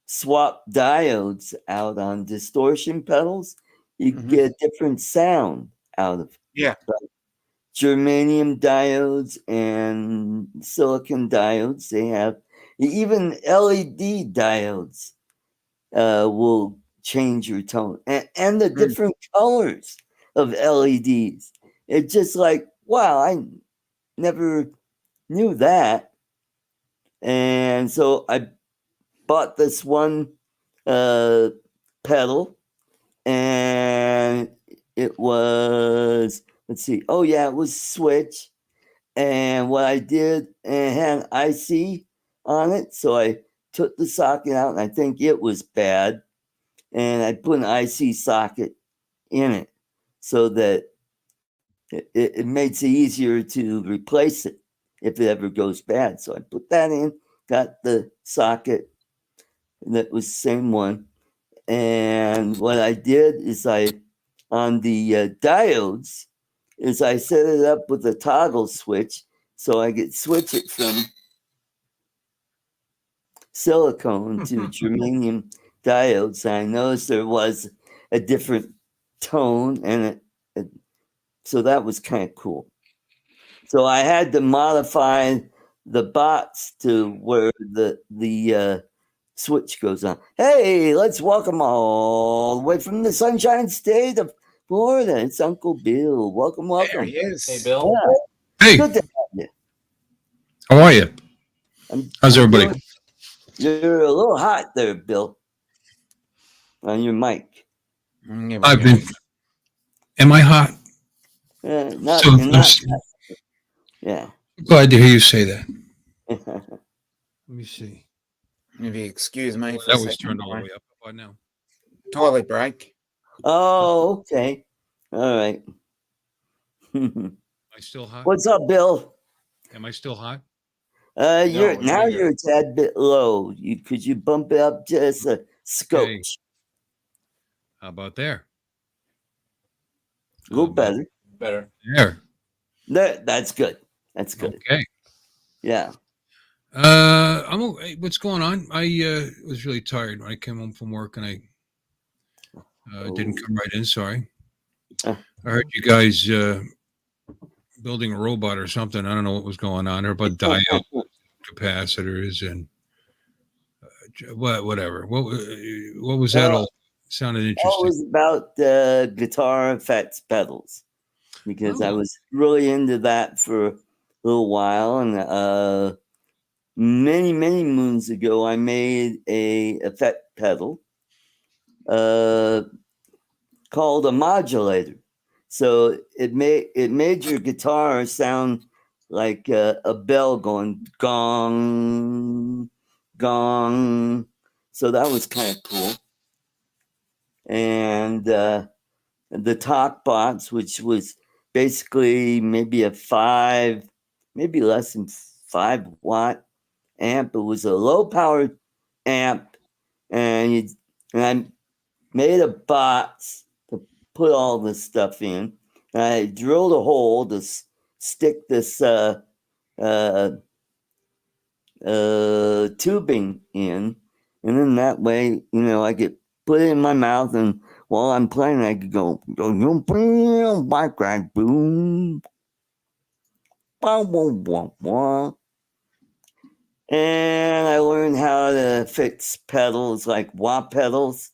swap diodes out on distortion pedals, you get a different sound out of it.
Yeah.
Germanium diodes and silicon diodes, they have even LED diodes will change your tone, and the different colors of LEDs. It's just like, wow, I never knew that. And so I bought this one pedal, and it was, let's see, oh yeah, it was switch. And what I did, it had an IC on it, so I took the socket out, and I think it was bad, and I put an IC socket in it so that it makes it easier to replace it if it ever goes bad. So I put that in, got the socket, and that was the same one. And what I did is on the diodes, is I set it up with a toggle switch, so I could switch it from silicone to germanium diodes. And I noticed there was a different tone, and so that was kind of cool. So I had to modify the box to where the switch goes on. Hey, let's welcome all the way from the Sunshine State of Florida. It's Uncle Bill. Welcome,
There
welcome.
he is.
Hey, Bill.
Yeah,
Hey,
good to have you.
how are you? How's
I'm
everybody?
You're a little hot there, Bill, on your mic.
There we
I've
go.
been. Am I hot?
Not,
So
and not,
I'm
yeah.
glad to hear you say that. Let me see.
If you excuse me for
That
a
was
second.
turned all the way up. How about now?
Toilet break.
Oh, okay. All right.
Am I still hot?
What's up, Bill?
Am I still hot?
You're
No,
now
you're
you're a tad bit low. Could you bump it up just a scotch?
How about there?
A little better.
better.
There.
That's good. That's good.
Okay.
Yeah.
I'm okay. What's going on? I was really tired when I came home from work, and I didn't come right in. Sorry.
Uh.
I heard you guys building a robot or something. I don't know what was going on there, but diode capacitors and whatever. What was that all? Sounded
It
interesting.
was about the guitar effects pedals because I was really into that for a little while, and many moons ago I made a effect pedal called a modulator. So it made your guitar sound like a bell going gong gong. So that was kind of cool. And the talk box, which was basically maybe maybe less than 5 watt amp. It was a low powered amp, and I made a box to put all this stuff in. And I drilled a hole to stick this tubing in, and then that way, I could put it in my mouth, and while I'm playing, I could go boom, boom, and I learned how to fix pedals like wah pedals.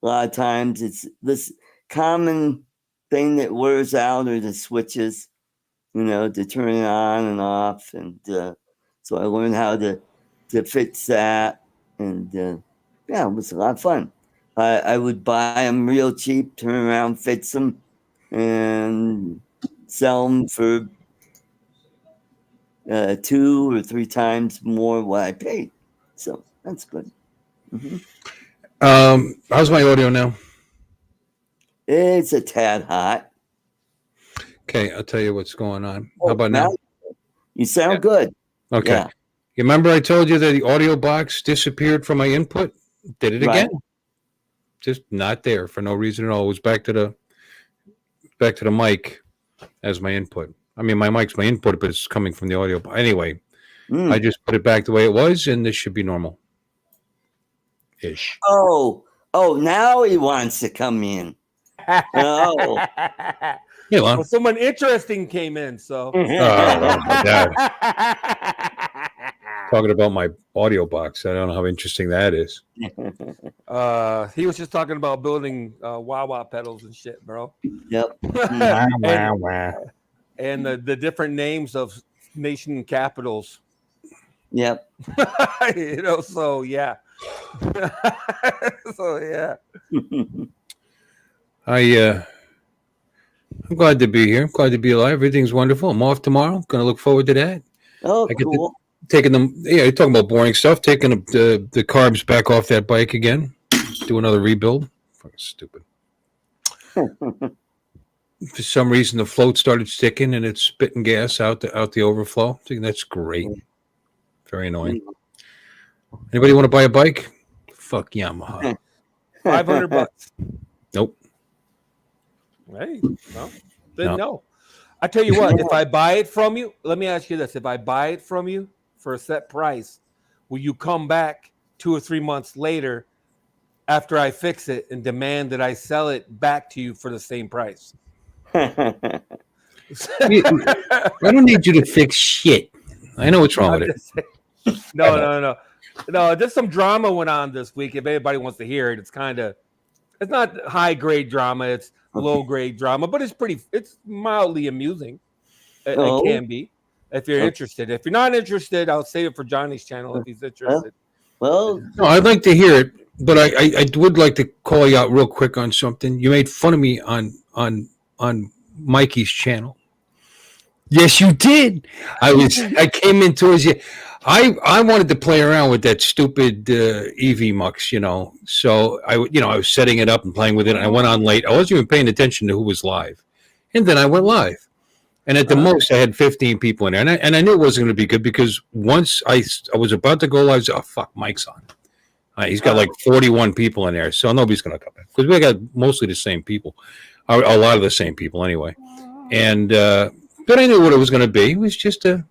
A lot of times it's this common thing that wears out are the switches, to turn it on and off. And so I learned how to fix that. And yeah, it was a lot of fun. I would buy them real cheap, turn around, fix them, and sell them for 2 or 3 times more what I paid. So that's good.
How's my audio now?
It's a tad hot.
Okay, I'll tell you what's going on. How about now?
You sound good.
Okay.
Yeah.
You remember I told you that the audio box disappeared from my input? Did it again? Just not there for no reason at all. It was back to the mic as my input. I mean, my mic's my input, but it's coming from the audio. Anyway, I just put it back the way it was, and this should be normal. Ish.
Oh, now he wants to come in. Oh.
Yeah,
well, someone interesting came in, so.
Oh my God. Talking about my audio box. I don't know how interesting that is.
He was just talking about building wah-wah pedals and shit, bro.
Yep.
And the different names of nation capitals.
Yep.
So yeah. So yeah.
I'm glad to be here. I'm glad to be alive. Everything's wonderful. I'm off tomorrow. Going to look forward to that.
Oh, cool.
Taking them. Yeah, you're talking about boring stuff. Taking the carbs back off that bike again. Do another rebuild. Fucking stupid. For some reason, the float started sticking and it's spitting gas out the overflow. I think that's great. Very annoying. Anybody want to buy a bike? Fuck Yamaha.
$500.
Nope.
Hey, well, then no. I tell you what, if I buy it from you, let me ask you this. If I buy it from you for a set price, will you come back 2 or 3 months later after I fix it and demand that I sell it back to you for the same price?
I don't need you to fix shit. I know what's wrong with it.
No. Just some drama went on this week. If anybody wants to hear it, it's not high grade drama. It's low grade drama, but it's mildly amusing. It can be if you're interested. If you're not interested, I'll save it for Johnny's channel if he's interested.
Well,
no, I'd like to hear it, but I would like to call you out real quick on something. You made fun of me on Mikey's channel. Yes, you did. I came in towards you. I wanted to play around with that stupid EV Mux, So I was setting it up and playing with it. And I went on late. I wasn't even paying attention to who was live, and then I went live. And at the most, I had 15 people in there, and I knew it wasn't going to be good because once I was about to go live, I said, "Oh fuck, Mike's on." He's got like 41 people in there, so nobody's going to come in because we got mostly the same people, a lot of the same people anyway, and. But I knew what it was going to be. It was just and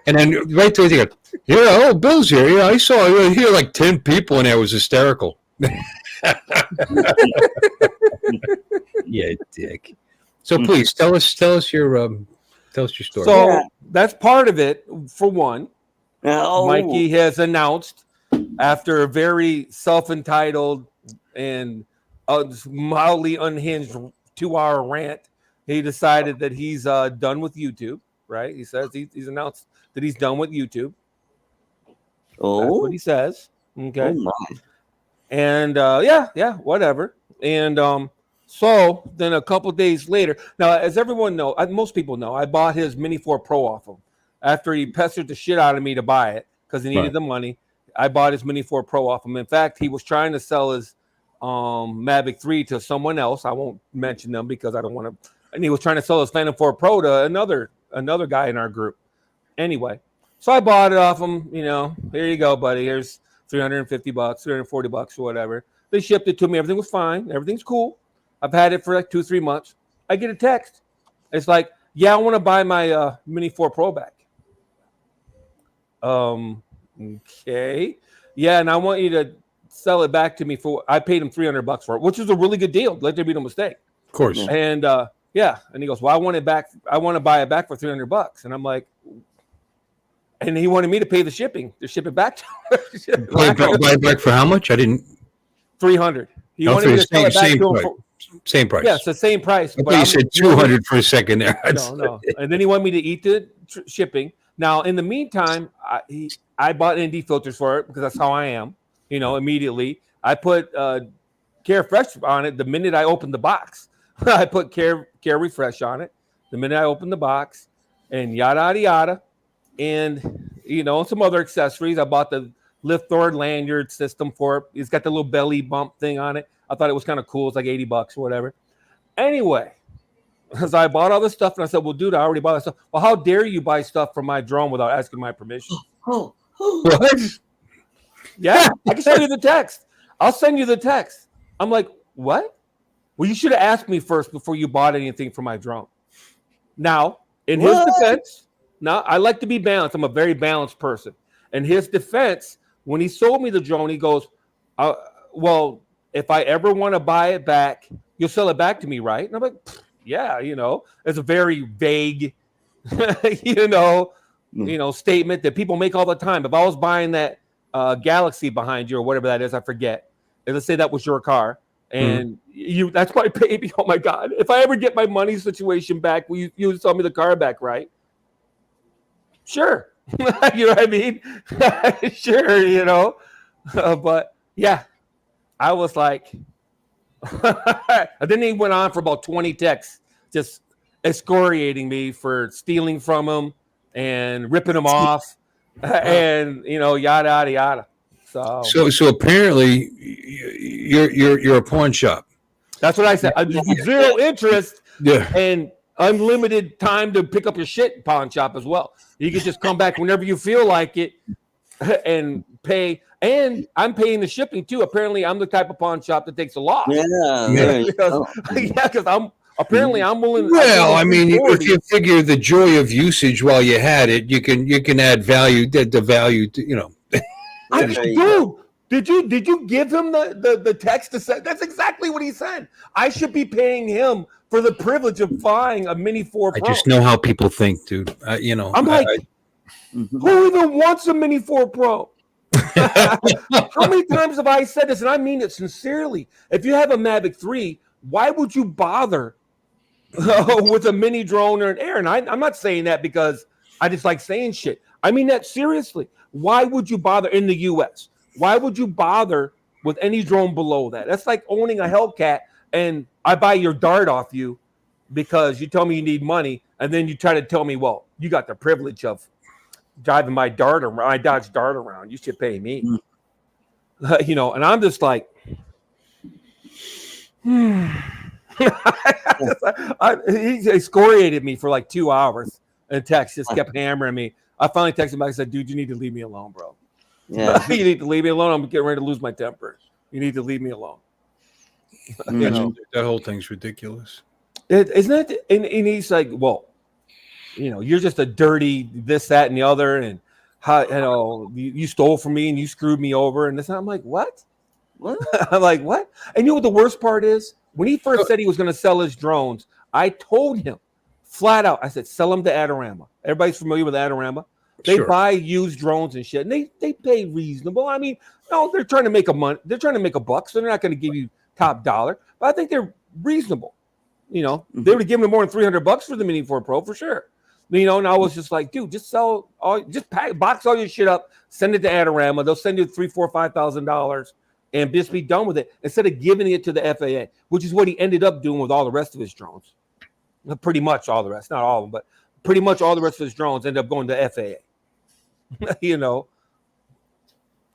then right to it, yeah, Bill's here. Yeah, I saw here like 10 people in there. It was hysterical. Yeah, dick. So please tell us your story.
So that's part of it. For one,
Oh,
Mikey has announced, after a very self-entitled and mildly unhinged 2-hour rant, he decided that he's done with YouTube. Right? He says he's announced that he's done with YouTube. That's what he says. Okay.
Oh my.
And yeah, whatever. And so then a couple days later, now as everyone knows, most people know, I bought his Mini 4 Pro off him after he pestered the shit out of me to buy it because he needed the money. I bought his Mini 4 Pro off him. In fact, he was trying to sell his Mavic 3 to someone else. I won't mention them because I don't want to. And he was trying to sell his Phantom 4 Pro to another guy in our group. Anyway, so I bought it off him. You know, here you go, buddy. Here's $350, $340 or whatever. They shipped it to me. Everything was fine. Everything's cool. I've had it for like 2-3 months. I get a text. It's like, yeah, I want to buy my Mini 4 Pro back. Okay. Yeah, and I want you to sell it back to me for. I paid him $300 for it, which is a really good deal. Let there be no mistake.
Of course.
And yeah, and he goes, well, I want it back. I want to buy it back for $300. And I'm like, and he wanted me to pay the shipping to ship it back to him.
Buy it back for how much? I didn't.
300. He wanted me to sell it back to him for,
same price.
yeah, it's the same price.
I thought you said 200 for a second there.
No. And then he wanted me to eat the shipping. Now, in the meantime, I bought ND filters for it because that's how I am. You know, immediately I put Care Fresh on it the minute I opened the box. I put Care Refresh on it the minute I opened the box, and yada yada, and you know, some other accessories. I bought the Liftthor lanyard system for it. It's got the little belly bump thing on it. I thought it was kind of cool. It's like $80 or whatever. Anyway, as I bought all this stuff, and I said, well, dude, I already bought that stuff. Well, how dare you buy stuff from my drone without asking my permission?
What?
Yeah, I can send you the text. I'll send you the text. I'm like, what? Well, you should have asked me first before you bought anything for my drone. Now, in his defense, now I like to be balanced. I'm a very balanced person. In his defense, when he sold me the drone, he goes, well, if I ever want to buy it back, you'll sell it back to me, right? And I'm like, yeah, you know, it's a very vague, you know, statement that people make all the time. If I was buying that Galaxy behind you or whatever that is, I forget. And let's say that was your car, and that's my baby. Oh my God! If I ever get my money situation back, will you sell me the car back, right? Sure. You know what I mean? Sure, you know. But yeah, I was like, and then he went on for about 20 texts, just excoriating me for stealing from him and ripping him off, and you know, yada yada yada. So
apparently, you're a pawn shop.
That's what I said. Zero interest.
Yeah.
And unlimited time to pick up your shit, pawn shop as well. You can just come back whenever you feel like it and pay. And I'm paying the shipping too. Apparently, I'm the type of pawn shop that takes a loss.
Yeah.
Because I'm willing.
Well, I mean, if you figure the joy of usage while you had it, you can add value. The value, to, you know.
Dude, did you give him the text to say? That's exactly what he said. I should be paying him for the privilege of buying a Mini 4 Pro.
I just know how people think, dude. You know,
I'm like, who even wants a Mini 4 Pro? How many times have I said this? And I mean it sincerely. If you have a Mavic 3, why would you bother with a mini drone or an Air? And I'm not saying that because I just like saying shit. I mean that seriously. Why would you bother in the U.S.? Why would you bother with any drone below that? That's like owning a Hellcat and I buy your Dart off you because you tell me you need money, and then you try to tell me, well, you got the privilege of driving my Dart around, my Dodge Dart around. You should pay me. You know, and I'm just like, he excoriated me for like 2 hours, and text just kept hammering me. I finally texted him back and said, dude, you need to leave me alone, bro.
Yeah.
You need to leave me alone. I'm getting ready to lose my temper. You need to leave me alone. You know?
That whole thing's ridiculous.
Isn't it? And he's like, well, you know, you're just a dirty this, that, and the other. And how, you know, you stole from me and you screwed me over. And this, I'm like, what? I'm like, what? And you know what the worst part is? When he first said he was going to sell his drones, I told him flat out, I said, sell them to Adorama. Everybody's familiar with Adorama. They
Sure.
buy used drones and shit, and they pay reasonable. I mean, no, they're trying to make they're trying to make a buck, so they're not going to give you top dollar. But I think they're reasonable. You know, they would have given them more than $300 for the Mini 4 Pro for sure. You know, and I was just like, dude, just box all your shit up, send it to Adorama. They'll send you $3,000, $4,000, $5,000, and just be done with it instead of giving it to the FAA, which is what he ended up doing with all the rest of his drones. Pretty much all the rest, not all of them, but pretty much all the rest of his drones ended up going to FAA. You know,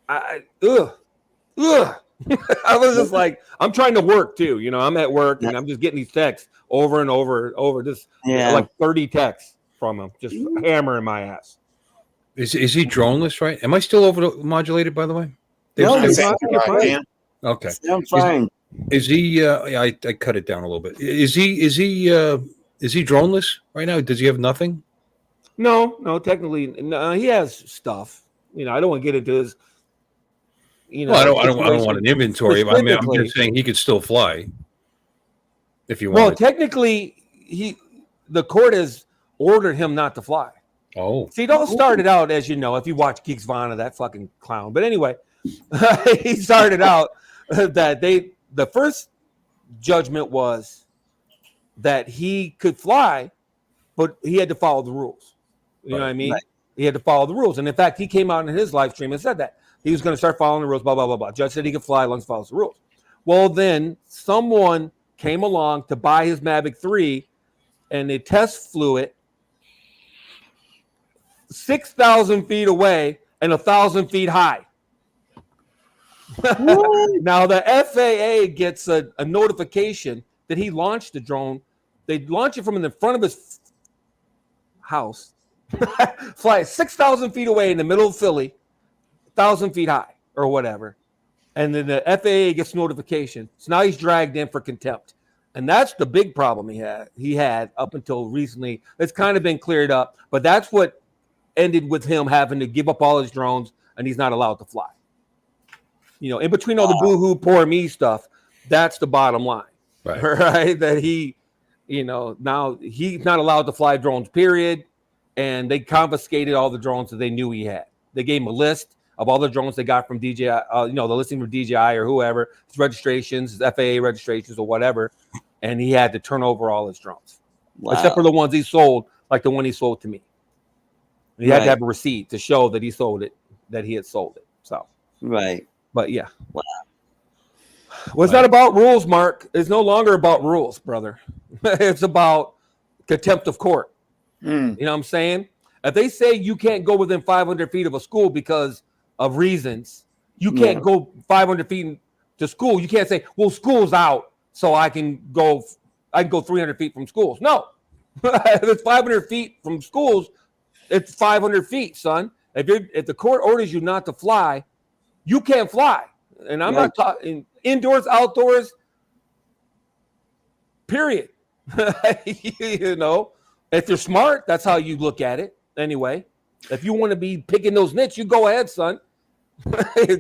I was just like, I'm trying to work too. You know, I'm at work and I'm just getting these texts over and over, just like 30 texts from him, just hammering my ass.
Is he droneless, right? Am I still over modulated, by the way?
No,
That
it's
sounds right, yeah.
Okay.
sound fine.
Is he? I cut it down a little bit. Is he droneless right now? Does he have nothing?
No, technically, no, he has stuff. You know, I don't want to get into his. You know,
Well, I don't want an inventory. I mean, I'm just saying he could still fly if you want.
Well, technically, the court has ordered him not to fly.
Oh,
See, it all started out, as you know, if you watch Geeks Vana, that fucking clown. But anyway, he started out that the first judgment was that he could fly, but he had to follow the rules. You know what I mean? Right. He had to follow the rules. And in fact, he came out in his live stream and said that he was going to start following the rules, blah, blah, blah, blah. Judge said he could fly as long as he follows the rules. Well, then someone came along to buy his Mavic 3 and they test flew it 6,000 feet away and 1,000 feet high. Now the FAA gets a notification that he launched the drone. They launch it from in the front of his house, fly 6,000 feet away in the middle of Philly, 1,000 feet high or whatever. And then the FAA gets notification. So now he's dragged in for contempt. And that's the big problem he had up until recently. It's kind of been cleared up, but that's what ended with him having to give up all his drones and he's not allowed to fly. You know, in between all the boo-hoo, poor me stuff, that's the bottom line. Right? That he, you know, now he's not allowed to fly drones, period. And they confiscated all the drones that they knew he had. They gave him a list of all the drones they got from DJI, you know, the listing from DJI or whoever, his registrations, his FAA registrations or whatever. And he had to turn over all his drones, except for the ones he sold, like the one he sold to me. He had to have a receipt to show that he sold it, that he had sold it. So, but yeah. Wow. Well, it's not about rules, Mark. It's no longer about rules, brother. It's about contempt of court. You know what I'm saying? If they say you can't go within 500 feet of a school because of reasons, you can't go 500 feet to school. You can't say, well, school's out, so I can go 300 feet from schools. No. If it's 500 feet from schools, it's 500 feet, son. If the court orders you not to fly, you can't fly. And I'm not talking indoors, outdoors, period. You know, if you're smart, that's how you look at it. Anyway, if you want to be picking those nits, you go ahead, son.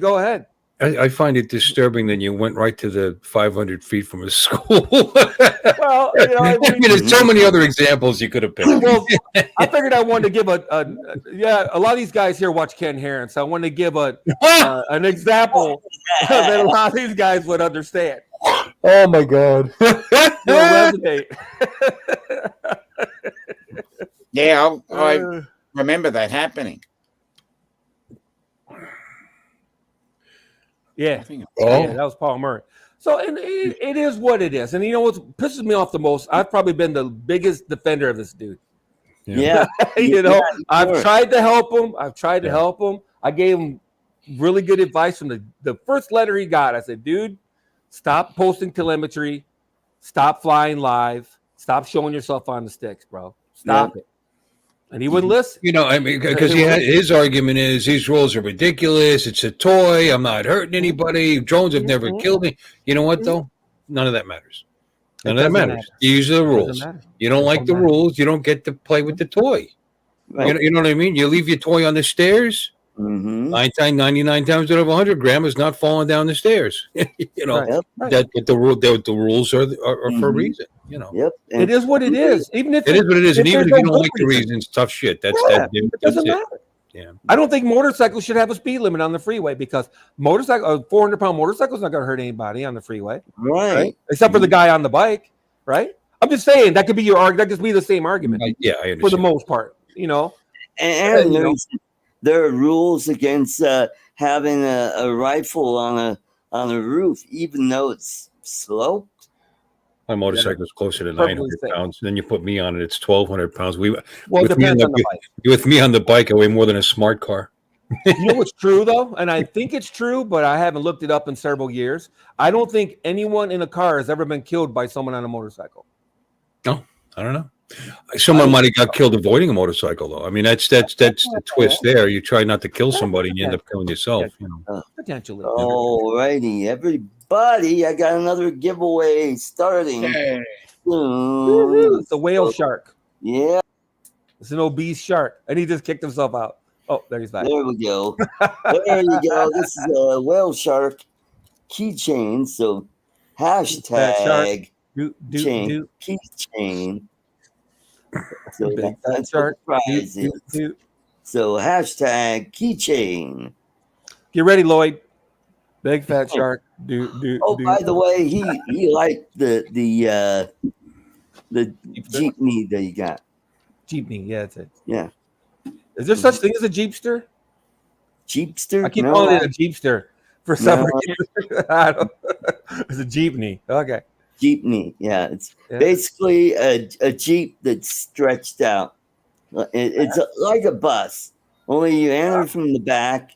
Go ahead.
I find it disturbing that you went right to the 500 feet from a school. Well, you know, I mean, there's so many other examples you could have picked.
Well, I figured I wanted to give a lot of these guys here watch Ken Heron, so I wanted to give an example that a lot of these guys would understand.
Oh my God.
Yeah, I remember that happening.
Yeah. Yeah, that was Paul Murray. So it is what it is. And you know what pisses me off the most? I've probably been the biggest defender of this dude.
Yeah.
You know, I've tried to help him. I gave him really good advice from the first letter he got. I said, dude, stop posting telemetry. Stop flying live. Stop showing yourself on the sticks, bro. Stop it. And he wouldn't listen.
You know, I mean, because his argument is these rules are ridiculous. It's a toy. I'm not hurting anybody. Drones have never killed me. You know what, though? None of that matters. None of that matters. These are the rules. You don't like the rules. You don't get to play with the toy. Right. You know what I mean? You leave your toy on the stairs. 99 times out of 100, grandma's not falling down the stairs. You know, that the rules are for a reason. You know,
it is what it is. Even if
it is what it is, and even if you don't like the reasons, tough shit. It doesn't matter. Yeah.
I don't think motorcycles should have a speed limit on the freeway because a 400-pound motorcycle is not going to hurt anybody on the freeway,
Right.
except for the guy on the bike, right? I'm just saying that could be your argument. That could be the same argument
Yeah, I understand.
for the most part, you know.
And
you know.
there are rules against having a rifle on a roof, even though it's sloped.
My motorcycle is closer to
Perfectly
900
safe.
pounds. Then you put me on it, it's 1,200 pounds.
Well, it
with me
depends on the bike.
With me on the bike, I weigh more than a smart car.
You know what's true though, and I think it's true, but I haven't looked it up in several years. I don't think anyone in a car has ever been killed by someone on a motorcycle.
No, I don't know. Someone might have got killed avoiding a motorcycle, though. I mean, that's the twist there. You try not to kill somebody, and you end up killing yourself. You know.
Potentially.
Alrighty, everybody, I got another giveaway starting soon.
It's a whale shark.
Yeah,
It's an obese shark, and he just kicked himself out. Oh, there he's back.
there we go. There you go. This is a whale shark keychain. So hashtag chain keychain. So that's what the prize is. So hashtag keychain.
Get ready, Lloyd. Big fat shark.
By the way, he liked the jeepney that you got.
Jeepney, yeah, that's it.
Yeah.
Is there such thing as a Jeepster?
Jeepster?
I keep calling it a Jeepster for some reason. I don't- It's a Jeepney. Okay.
Jeepney, yeah. It's basically a Jeep that's stretched out. It's like a bus, only you enter from the back,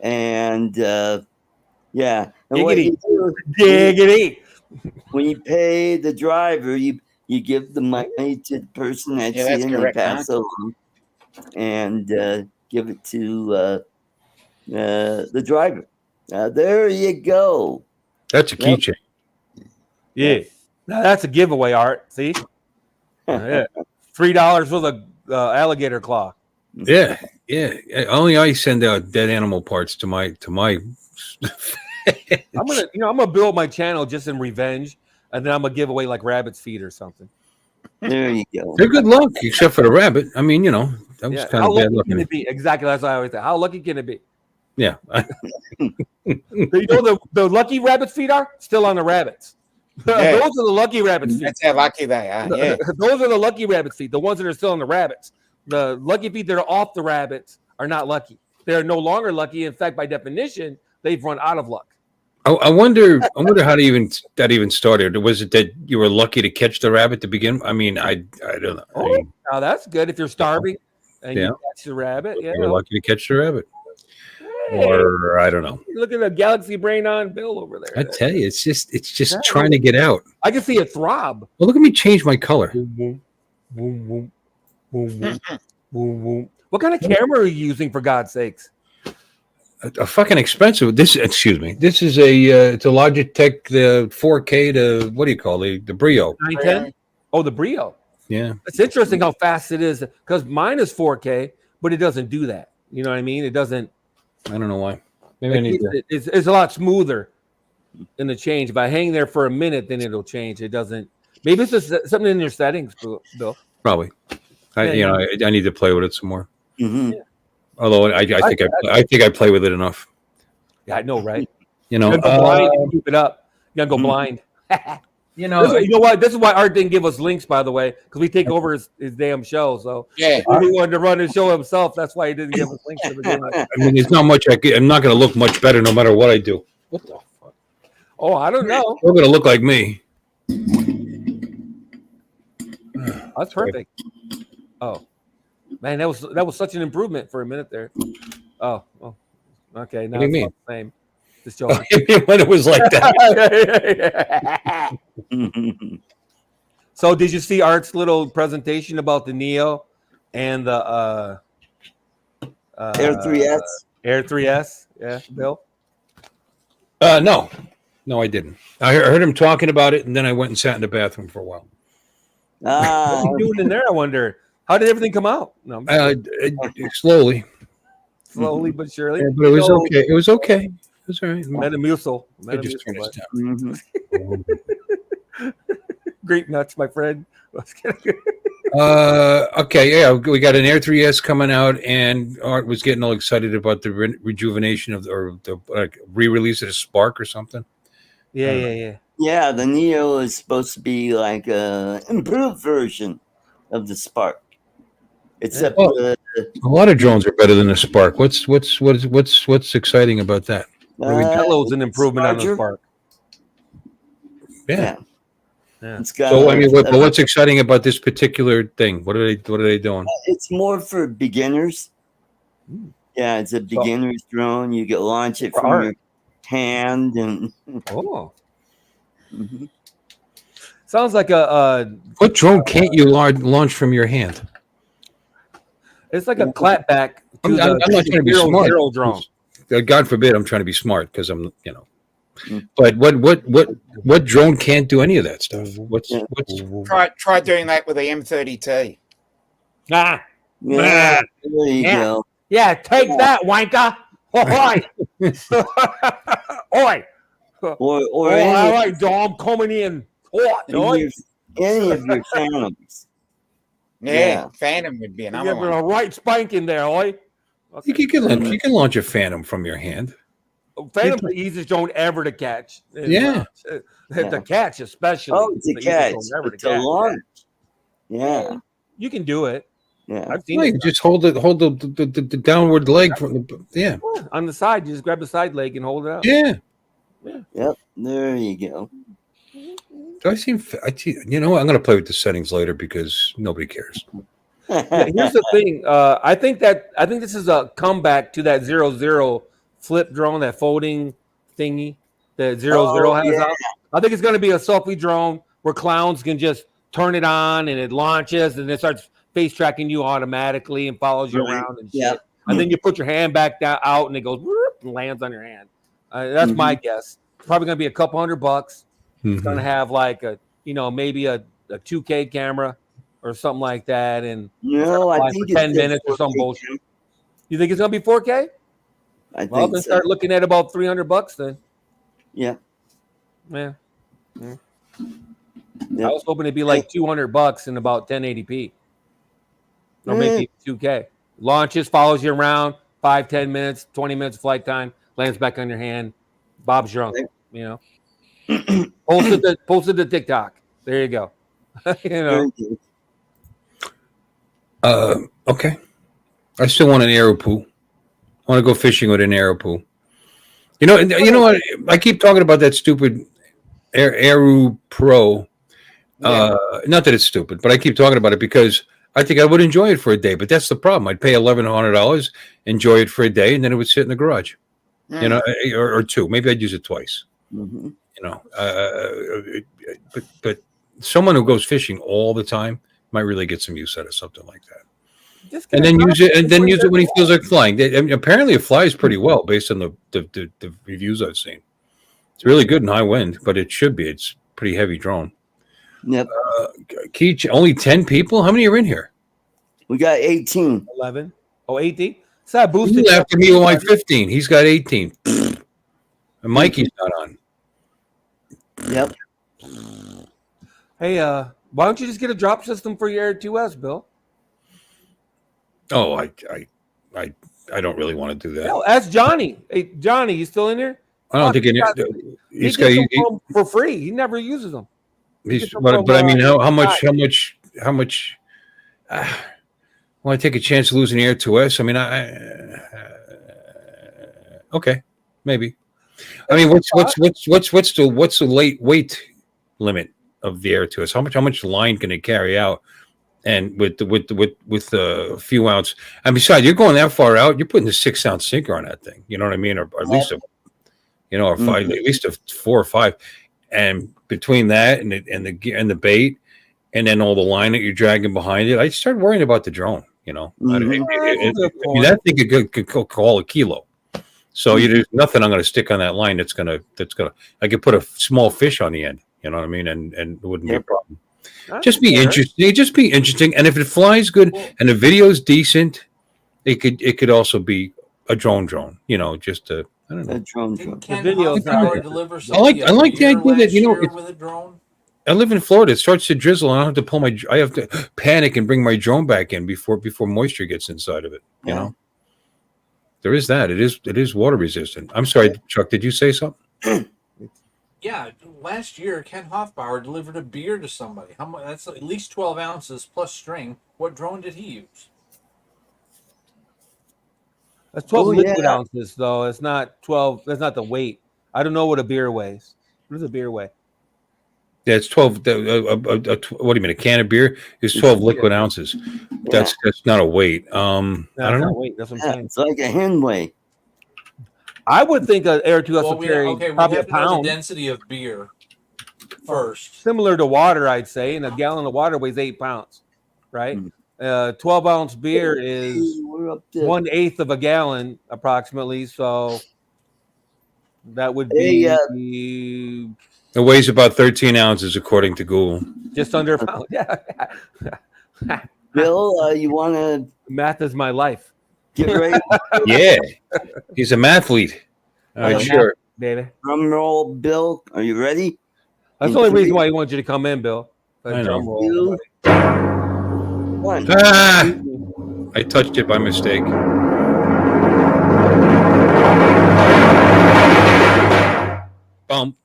and And what you do,
Giggity.
when you pay the driver, you give the money to the person that's in the pass along, and give it to the driver. There you go.
That's a keychain.
Yeah. Now that's a giveaway, Art. See? Yeah. $3 for the alligator claw.
Yeah. Only I send out dead animal parts to my.
I'm gonna build my channel just in revenge, and then I'm gonna give away like rabbit's feet or something.
There you go.
They're good luck, except for the rabbit. I mean, that was kind
How
of bad
lucky
luck.
can it be? Exactly. That's what I always say. How lucky can it be?
Yeah.
You know the lucky rabbit's feet are still on the rabbits.
Yeah.
Those are the lucky rabbit's feet.
That's how lucky they are. Yeah.
Those are the lucky rabbit's feet. The ones that are still on the rabbits. The lucky feet that are off the rabbits are not lucky. They are no longer lucky. In fact, by definition, they've run out of luck.
I wonder how that even started. Was it that you were lucky to catch the rabbit to begin? I mean, I don't know.
Oh, now that's good. If you're starving and you catch the rabbit,
you're lucky to catch the rabbit.
Hey,
or I don't know.
Look at the galaxy brain on Bill over there.
I tell you, it's just trying to get out.
I can see it throb.
Well, look at me change my color.
Boom, boom, boom, boom, boom, boom, boom. What kind of camera are you using, for God's sakes?
A fucking expensive. This is it's a Logitech 4K to what do you call the Brio?
910? Oh, the Brio.
Yeah,
It's interesting how fast it is because mine is 4K, but it doesn't do that. You know what I mean? It doesn't.
I don't know why. Maybe I need to.
It's a lot smoother in the change. If I hang there for a minute, then it'll change. It doesn't. Maybe it's just something in your settings, Bill.
Probably. I need to play with it some more.
Mm-hmm.
Yeah.
Although I think I play with it enough.
Yeah, I know, right?
You know,
You gotta go blind and keep it up. You gotta go blind.
you know,
You know what? This is why Art didn't give us links, by the way, because we take over his damn show. So
Yeah.
if he wanted to run his show himself. That's why he didn't give us links to begin with.
I mean, it's not much. I'm not going to look much better no matter what I do. What the fuck?
Oh, I don't know.
You're going to look like me.
That's perfect. Oh, man, that was such an improvement for a minute there. Oh, okay. Now
What do you
it's not the same. Just
Oh,
joking.
when it was like that.
So, did you see Art's little presentation about the Neo and the
Air 3S.
Air 3S? Yeah, Bill.
No, I didn't. I heard him talking about it, and then I went and sat in the bathroom for a while.
What's he doing in there? I wonder. How did everything come out? No,
Slowly,
slowly but surely.
yeah, but it was okay. It was okay. It was all right.
Metamucil.
I just turned his
Mhm.
Grape nuts, my friend.
Okay, yeah, we got an Air 3S coming out, and Art was getting all excited about the rejuvenation of or the re-release of the Spark or something.
Yeah.
Yeah, the Neo is supposed to be like a improved version of the Spark, except
Well, a lot of drones are better than the Spark. What's exciting about that?
Hello's an improvement on the
larger.
Spark.
Yeah.
Yeah.
It's got.
So I mean, but what's exciting about this particular thing? What are they doing?
It's more for beginners. Yeah, it's a beginner's drone. You can launch it from your hand, and
Oh,
Mhm.
sounds like a
What drone can't you launch from your hand?
it's like a clapback to
I'm not trying to be smart.
zero drone.
God forbid I'm trying to be smart because I'm,
Mm.
But what drone can't do any of that stuff? What's
Try doing that with the M30T.
Ah,
Yeah, there you
Yeah.
go.
yeah, take that, wanker. Oi, oi.
Or
Oh,
any,
all right, Dom, coming in. Oi.
any of your phantoms.
Yeah,
Yeah.
Phantom would be
Give
another
him
one.
a right spanking there, oi.
you can launch a Phantom from your hand.
Phantom's the easiest drone ever to catch.
Yeah.
The catch, especially.
Oh, it's a
the easiest
catch.
drone ever to
It's a
catch.
launch. Yeah,
You can do it.
yeah.
I've seen
No,
it
you just hold the downward leg from the
Yeah, on the side. You just grab the side leg and hold it up.
yeah.
Yep, there you go.
Do I see? You know what? I'm going to play with the settings later because nobody cares.
Yeah, here's the thing. I think this is a comeback to that 0 flip drone, that folding thingy that 0 has
yeah.
out. I think it's going to be a selfie drone where clowns can just turn it on and it launches and it starts face tracking you automatically and follows you
Right.
around and shit.
Yeah.
And then you put your hand back down out and it goes whoop, and lands on your hand. That's
Mhm.
my guess. It's probably going to be a couple $100. It's going to
Mhm.
have like maybe a 2K camera or something like that, and
No, I
fly
think
for
it's
10 minutes or
4K
some bullshit.
cam.
You think it's gonna be 4K?
I
Well,
think
then
so.
start looking at about $300 then.
Yeah.
Yeah.
Yep.
I was hoping it'd be like $200 and about 1080p, or maybe 2K. Launches, follows you around 5-10 minutes, 20 minutes of flight time, lands back on your hand. Bob's drunk.
Right.
Posted to TikTok. There you go.
Very good.
Okay. I still want an arrow pool. I want to go fishing with an arrow pool. You know what? I keep talking about that stupid Aero Pro.
Yeah.
Not that it's stupid, but I keep talking about it because I think I would enjoy it for a day. But that's the problem. I'd pay $1,100, enjoy it for a day, and then it would sit in the garage. You know, or two. Maybe I'd use it twice.
Mhm.
You know, but someone who goes fishing all the time might really get some use out of something like that. And then use it when he feels like flying. I mean, apparently, it flies pretty well based on the reviews I've seen. It's really good in high wind, but it should be. It's a pretty heavy drone.
Yep.
Keach, only 10 people. How many are in here?
We got 18.
11. Oh, 18. It's not boosted.
You after me with my 15. He's got 18. And Mikey's not on.
Yep.
Hey, why don't you just get a drop system for your Air 2S, Bill?
Oh, I don't really want to do that.
No, ask Johnny. Hey, Johnny, you still in there?
I don't think
He's got them for free. He never uses them.
But I mean, how much? Want to take a chance of losing the Air 2S? I mean, okay, maybe. I mean, what's the late weight limit of the Air 2S? How much line can it carry out? And with a few ounce, and besides, you're going that far out, you're putting a 6 ounce sinker on that thing. You know what I mean? Or at least or five, at least a 4 or 5. And between that and the bait, and then all the line that you're dragging behind it, I start worrying about the drone. You know, I mean, that thing could call a kilo. So there's nothing I'm going to stick on that line that's gonna. I could put a small fish on the end. You know what I mean? And it wouldn't be a problem. Just be interesting. Just be interesting. And if it flies good and the video's decent, it could also be a drone. You know, just I don't know.
A drone.
Didn't Ken
videos
Hoffman
are-
deliver
I like the idea that,
with a drone?
I live in Florida. It starts to drizzle, and I have to panic and bring my drone back in before moisture gets inside of it. You
Yeah.
know, there is that. It is water resistant. I'm sorry, Chuck. Did you say something?
Yeah, last year Ken Hoffbauer delivered a beer to somebody. How much? That's at least 12 ounces plus string. What drone did he use?
That's 12
Oh,
liquid
yeah.
ounces, though. It's not 12. That's not the weight. I don't know what a beer weighs. What does a beer weigh?
Yeah, it's 12. What do you mean? A can of beer is 12 liquid ounces. That's not a weight. I don't know.
Weight. That's what I'm
Yeah,
saying.
it's like a Henway.
I would think an Air 2 has
Well,
to carry
we
probably a
have to know the
pound,
density of beer first.
similar to water, I'd say. And a gallon of water weighs 8 pounds, right? 12-ounce beer is
We're up to
1/8 of a gallon, approximately. So that would be
It weighs about 13 ounces, according to Google.
just under a pound. Yeah.
Bill. You want to
Math is my life,
get ready?
Yeah, he's a mathlete. All right, sure.
baby.
Drum roll, Bill. Are you ready?
That's the only reason why he wants you to come in, Bill.
I know.
Drum roll.
2, 1.
Ah, I touched it by mistake. Bump,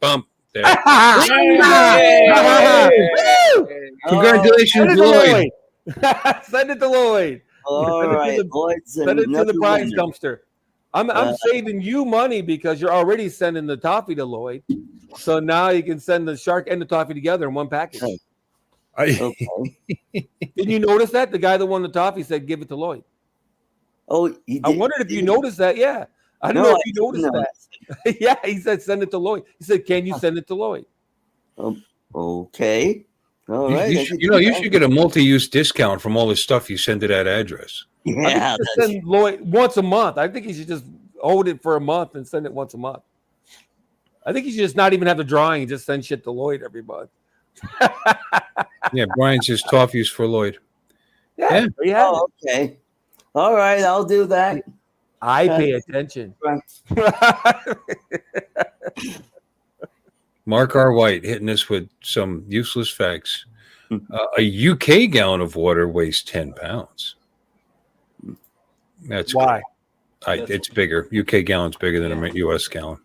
bump. There. Congratulations, Lloyd.
Send it to Lloyd.
All right, Lloyd's
Send it to the
another
prize
winner.
dumpster. I'm saving you money because you're already sending the toffee to Lloyd. So now you can send the shark and the toffee together in one package.
Okay.
Didn't you notice that? The guy that won the toffee said, give it to Lloyd.
Oh, he did.
I wondered if you noticed that. Yeah. I don't know if you noticed that. Yeah, he said, send it to Lloyd. He said, can you send it to Lloyd?
Okay. All right.
You should get a multi-use discount from all the stuff you send to that address.
Yeah.
Send Lloyd once a month. I think he should just hold it for a month and send it once a month. I think he should just not even have the drawing and just send shit to Lloyd every month.
Yeah, Brian's just toffees for Lloyd.
Yeah.
Oh, okay. All right, I'll do that.
I pay attention.
Mark R. White hitting us with some useless facts. A UK gallon of water weighs 10 pounds. That's
why?
Cool. It's bigger. UK gallon's bigger than a US gallon.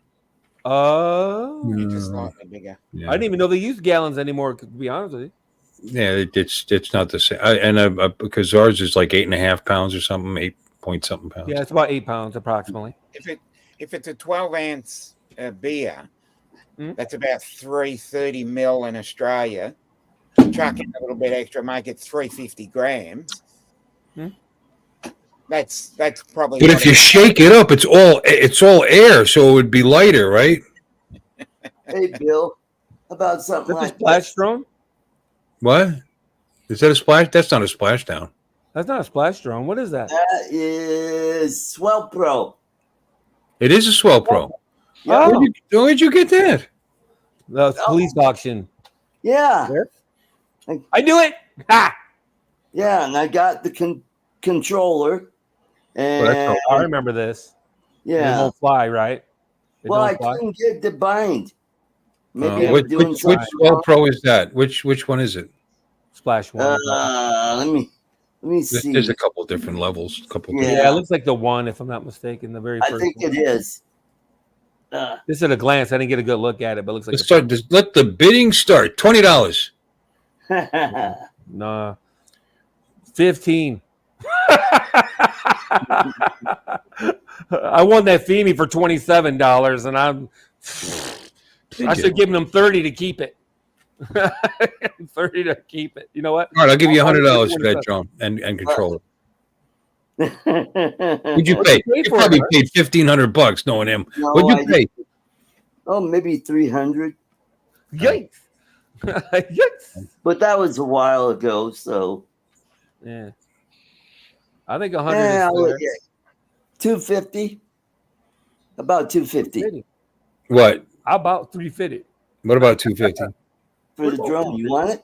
Just slightly bigger.
Yeah.
I didn't even know they use gallons anymore, to be honest with you.
Yeah, it's not the same. Because ours is like 8.5 pounds or something, 8-point-something pounds.
Yeah, it's about 8 pounds approximately.
If it's a 12-ounce beer, that's about 330 mil in Australia. Chuck in a little bit extra, make it 350 grams. That's probably.
But if you shake it up, it's all air, so it would be lighter, right?
Hey, Bill, how about something
That's a
like
splash drone?
What? Is that a splash? That's not a splashdown.
That's not a splash drone. What is that?
That is Swell Pro.
It is a Swell Pro.
Yeah.
Where'd you get that?
The police auction.
Yeah.
I knew it. Ha!
Yeah, and I got the controller. And
I remember this. They
yeah.
don't fly, right? They
Well, I
don't fly?
couldn't get the bind. Maybe I'm
Which
doing something
Swell Pro is that? Which one is it?
Splash one.
Let me see.
There's a couple different levels.
Yeah, it looks like the one, if I'm not mistaken. The very first
I think
one.
it is.
Just at a glance, I didn't get a good look at it, but it looks like
Let the bidding start. $20.
Nah. 15. I won that Feeney for $27, and I should give them 30 to keep it. 30 to keep it. You know what?
All right, I'll give you $100 for that drone and controller. What'd you pay? You probably paid $1,500 knowing him.
No,
What'd you pay?
Oh, maybe 300.
Yikes! Yikes!
But that was a while ago, so
Yeah, I think 100 is fair.
250. About 250
What?
How about 350
What about 250?
for the drone. You want it?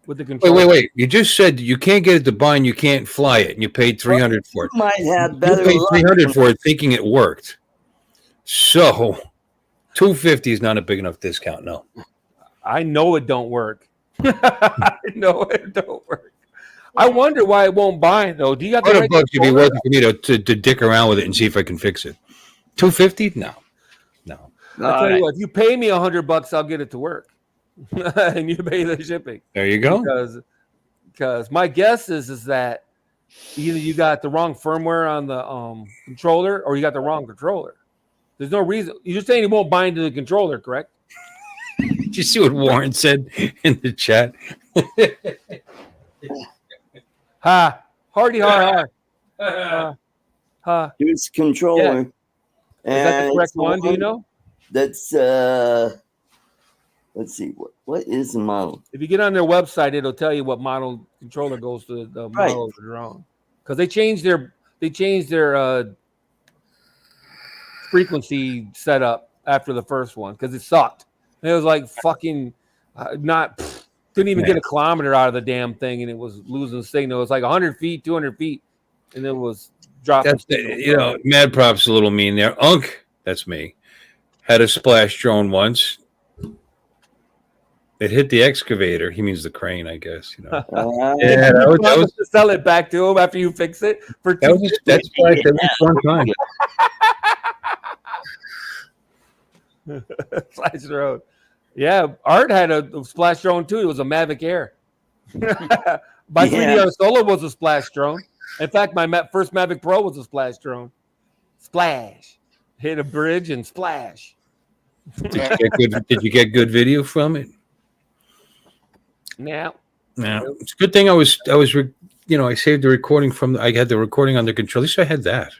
with the control?
Wait. You just said you can't get it to bind, you can't fly it, and you paid $300 for it.
You might have
You
better
paid
luck.
$300 for it, thinking it worked. So, $250 is not a big enough discount. No.
I know it don't work. I know it don't work. I wonder why it won't bind though. Do you got the right
$100 would be
controller?
worth it for me to dick around with it and see if I can fix it. $250? No.
I tell you what, if you pay me $100, I'll get it to work, and you pay the shipping.
There you go.
Because my guess is that either you got the wrong firmware on the controller or you got the wrong controller. There's no reason. You're just saying it won't bind to the controller, correct?
Did you see what Warren said in the chat?
Ha! Hardy har har. Ha!
Here's the controller.
Is that the correct
it's
one? Do you know?
That's let's see, what is the model?
If you get on their website, it'll tell you what model controller goes to the model of the drone. Because they changed their frequency setup after the first one because it sucked. And it was like fucking didn't even get a kilometer out of the damn thing, and it was losing the signal. It was like 100 feet, 200 feet, and it was dropping.
Mad Prop's a little mean there. Unk, that's me. Had a splash drone once. It hit the excavator. He means the crane, I guess. Yeah,
that was to sell it back to him after you fix it for
that's one time.
Splash drone. Yeah, Art had a splash drone too. It was a Mavic Air. My 3DR Solo was a splash drone. In fact, my first Mavic Pro was a splash drone. Splash. Hit a bridge and splash.
Did you get good video from it?
Yeah.
It's a good thing I saved the recording from. I had the recording on the controller. At least I had that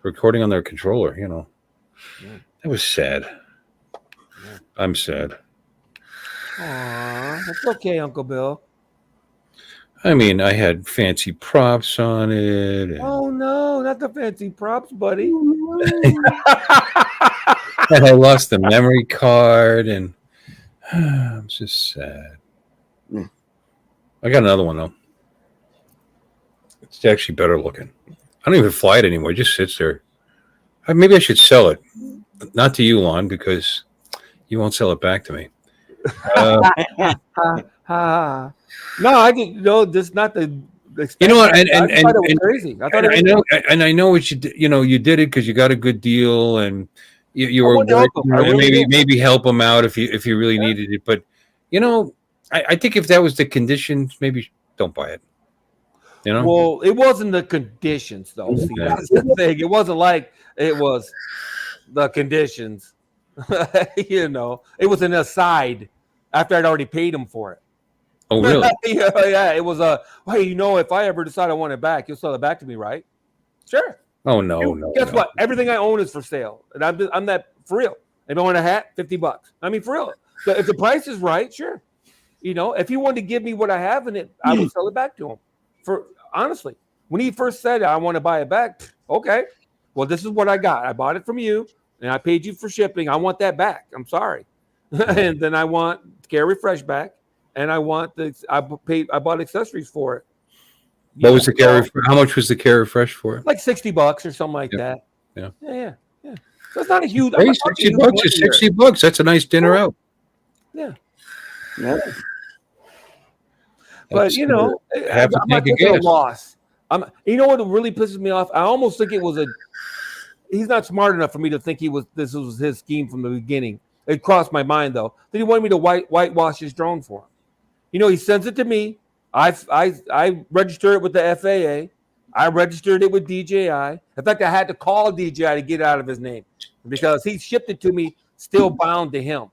recording on their controller. That was sad. I'm sad.
Aw, that's okay, Uncle Bill.
I mean, I had fancy props on it.
Oh no, not the fancy props, buddy.
And I lost the memory card, and I'm just sad. I got another one though. It's actually better looking. I don't even fly it anymore. It just sits there. Maybe I should sell it. Not to you, Lon, because you won't sell it back to me.
No, I didn't know this. Not the.
You know what?
I thought it was crazy. I thought
I know, and I know what you did. You did it because you got a good deal, and you were maybe help them out if you really needed it. But I think if that was the conditions, maybe don't buy it.
Well, it wasn't the conditions though. See, that's the thing. It wasn't like it was the conditions. It was an aside after I'd already paid him for it.
Oh, really?
Yeah, it was hey, if I ever decide I want it back, you'll sell it back to me, right? Sure.
Oh, no.
Guess what? Everything I own is for sale. And I'm that for real. If I want a hat, $50. I mean, for real. So if the price is right, sure. If he wanted to give me what I have in it, I would sell it back to him. Honestly, when he first said I want to buy it back, okay. Well, this is what I got. I bought it from you, and I paid you for shipping. I want that back. I'm sorry. And then I want Carry Fresh back, and I bought accessories for it.
What was the Carry? How much was the Carry Fresh for?
Like $60 or something like that.
Yeah.
So it's not a huge.
Hey, $60 is $60. That's a nice dinner out.
Yeah.
But
I'm not taking a loss. You know what really pisses me off? I almost think it was he's not smart enough for me to think this was his scheme from the beginning. It crossed my mind though that he wanted me to whitewash his drone for him. He sends it to me. I registered it with the FAA. I registered it with DJI. In fact, I had to call DJI to get it out of his name because he shipped it to me still bound to him.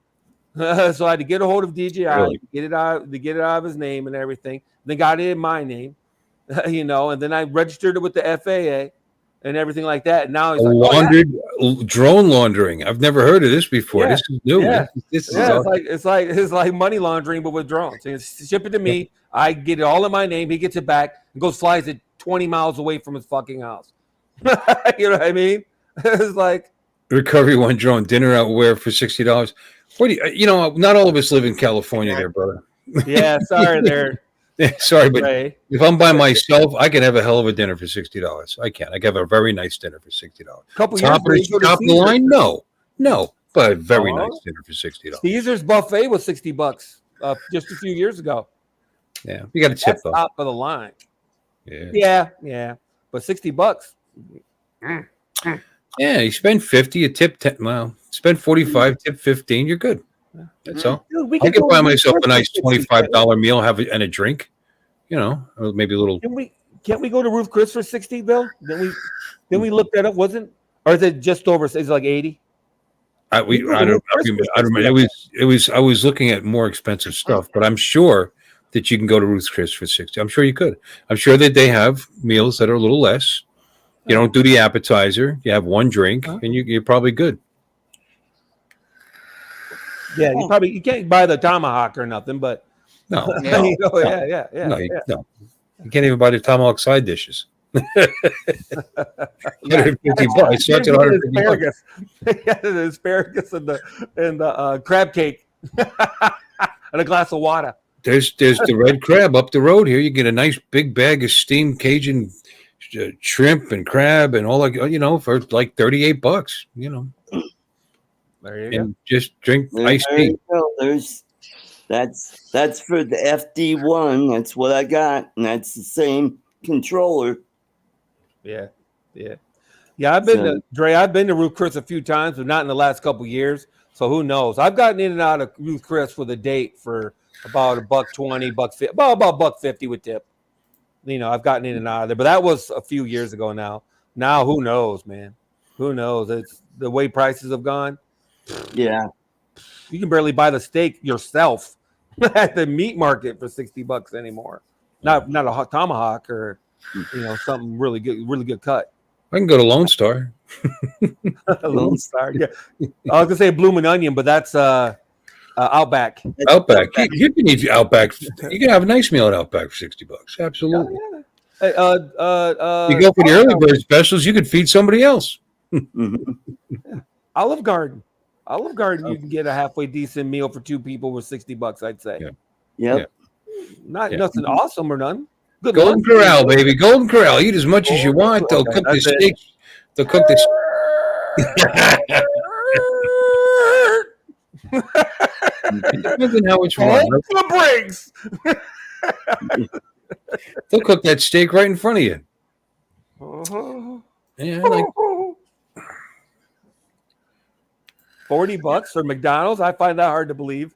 So I had to get a hold of DJI, to get it out of his name and everything. They got it in my name, and then I registered it with the FAA and everything like that. And now he's
drone laundering. I've never heard of this before. Yeah. This is new.
Yeah. It's like money laundering, but with drones. So ship it to me. I get it all in my name. He gets it back and flies it 20 miles away from his fucking house. You know what I mean? It's like
Recovery One drone dinner out where for $60. What do not all of us live in California there, brother.
Yeah, sorry there.
Sorry, but if I'm by myself, I can have a hell of a dinner for $60. I can. I can have a very nice dinner for $60.
Couple
top
years
of the line? No. but a very
Oh.
nice dinner for $60.
Caesar's buffet was $60 just a few years ago.
Yeah, you got to tip
That's
though.
top of the line.
Yeah.
Yeah. But $60.
Yeah, you spend 50, you tip 10. Well, spend 45, tip 15. You're good. That's all.
Dude, we
I
could
could
go
buy
to
myself a
Ruth
nice
Chris for $60.
$25 meal, and a drink. You know, or maybe a little.
Can't we go to Ruth Chris for 60, Bill? Then we look that up, wasn't? Or is it just over? Is it like 80?
I don't remember. It was. I was looking at more expensive stuff, but I'm sure that you can go to Ruth's Chris for 60. I'm sure you could. I'm sure that they have meals that are a little less. You don't do the appetizer. You have one drink, and you're probably good.
Yeah, you can't buy the tomahawk or nothing, but
No,
yeah.
No, you can't even buy the tomahawk side dishes. $150. Starts at $150.
The asparagus and the crab cake and a glass of water.
There's the red crab up the road here. You get a nice big bag of steamed Cajun shrimp and crab and all that, for like $38.
There you
and just drink iced tea.
That's for the FD1. That's what I got, and that's the same controller.
Yeah. I've been to Dre. I've been to Ruth Chris a few times, but not in the last couple of years. So who knows? I've gotten in and out of Ruth Chris with a date for about $120, $150, about $150 with tip. I've gotten in and out of there, but that was a few years ago now. Now who knows, man? Who knows? It's the way prices have gone.
Yeah,
you can barely buy the steak yourself at the meat market for $60 anymore. Not a hot tomahawk or something really good cut.
I can go to Lone Star.
Lone Star, yeah. I was gonna say Bloomin' Onion, but that's Outback.
Outback. You can eat Outback. You can have a nice meal at Outback for $60. Absolutely.
Yeah.
You go for the early bird specials. You could feed somebody else.
Olive Garden. You can get a halfway decent meal for two people with $60. I'd say.
Yeah.
Not nothing awesome or none. Good
Golden Corral, baby. Golden Corral. Eat as much as you want. They'll cook the steak. They'll cook the. Depends on how much fun.
The breaks.
They'll cook that steak right in front of you. Yeah, like
$40 for McDonald's. I find that hard to believe.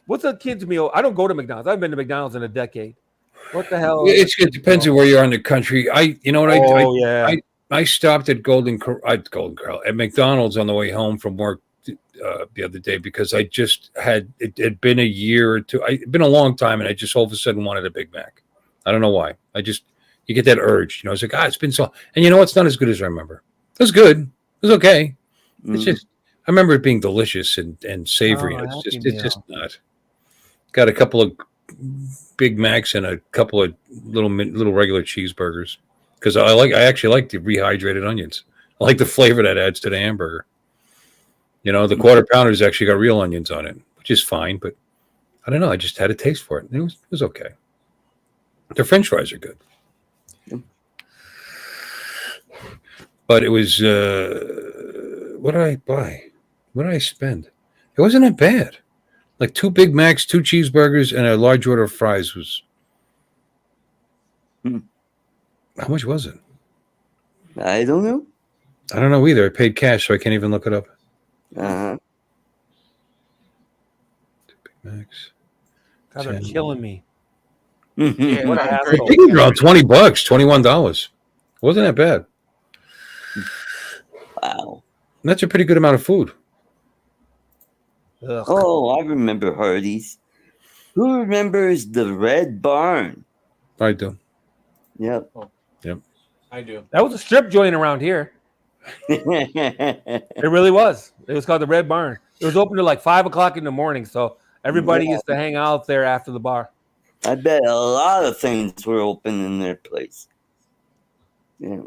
What's a kid's meal? I don't go to McDonald's. I haven't been to McDonald's in a decade. What the hell?
It depends on where you are in the country. I stopped at Golden Corral at McDonald's on the way home from work the other day because I just had it had been a year or two. It'd been a long time, and I just all of a sudden wanted a Big Mac. I don't know why. You get that urge. It's like, it's been so. And it's not as good as I remember. It was good. It was okay. It's just I remember it being delicious and savory. It's just not. Got a couple of Big Macs and a couple of little regular cheeseburgers because I actually like the rehydrated onions. I like the flavor that adds to the hamburger. The quarter pounder's actually got real onions on it, which is fine, but I don't know. I just had a taste for it. It was okay. Their French fries are good. But it was, what did I buy? What did I spend? It wasn't that bad. Like 2 Big Macs, 2 cheeseburgers, and a large order of fries was. How much was it?
I don't know.
I don't know either. I paid cash, so I can't even look it up. 2 Big Macs.
God, they're killing me.
Yeah,
What a
I'm
hassle.
very-
I think it was around $20, $21. It wasn't that bad.
Wow.
That's a pretty good amount of food.
Ugh.
Oh, I remember Hardee's. Who remembers the Red Barn?
I do.
Yep.
I do.
That was a strip joint around here. It really was. It was called the Red Barn. It was open to like 5 o'clock in the morning, so everybody used to hang out there after the bar.
I bet a lot of things were open in their place. Yeah.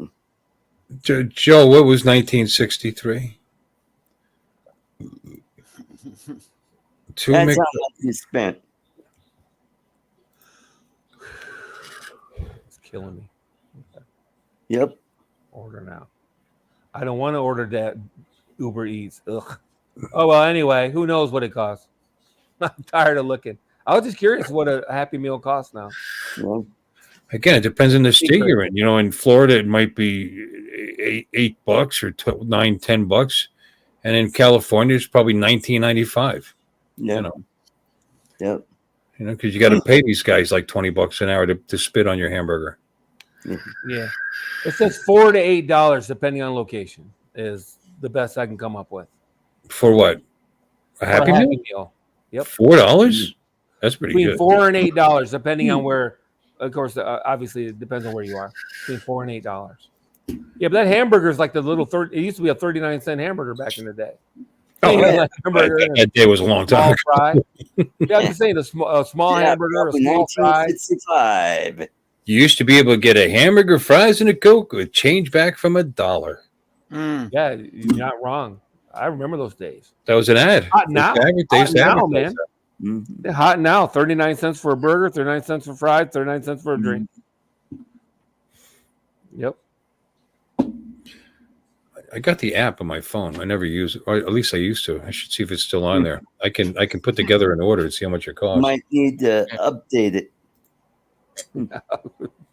Joe, what was 1963?
That's how much you spent.
It's killing me.
Yep.
Order now. I don't want to order that Uber Eats. Ugh. Oh well. Anyway, who knows what it costs? I'm tired of looking. I was just curious what a Happy Meal costs now.
Well,
Again, it depends on the state
Secret.
you're in. You know, in Florida, it might be $8 or $9-10, and in California, it's probably $19.95.
yeah.
You know,
Yep.
because you got to pay these guys like $20 an hour to spit on your hamburger.
Yeah, it says $4 to $8 depending on location is the best I can come up with.
For what? A
For a
Happy Meal?
Meal. Yep.
$4? That's pretty
Between
good.
$4 and $8 depending on where. Of course, obviously it depends on where you are. Between $4 and $8. Yeah, but that hamburger is like the little third. It used to be a 39-cent hamburger back in the day.
Oh,
You know,
yeah.
that hamburger and
That day was a long
small
time.
fry. Yeah, I'm just saying a small
Yeah,
hamburger, a
in
small fry.
1965.
You used to be able to get a hamburger, fries, and a Coke with change back from $1.
Mm.
Yeah, you're not wrong. I remember those days.
That was an ad.
Hot now.
They used to
Hot now,
advertise
man.
that.
Mhm.
They're hot now. 39 cents for a burger, 39 cents for fries, 39 cents for a drink. Yep.
I got the app on my phone. I never use it, or at least I used to. I should see if it's still on there. I can put together an order and see how much it costs.
Might need to update it.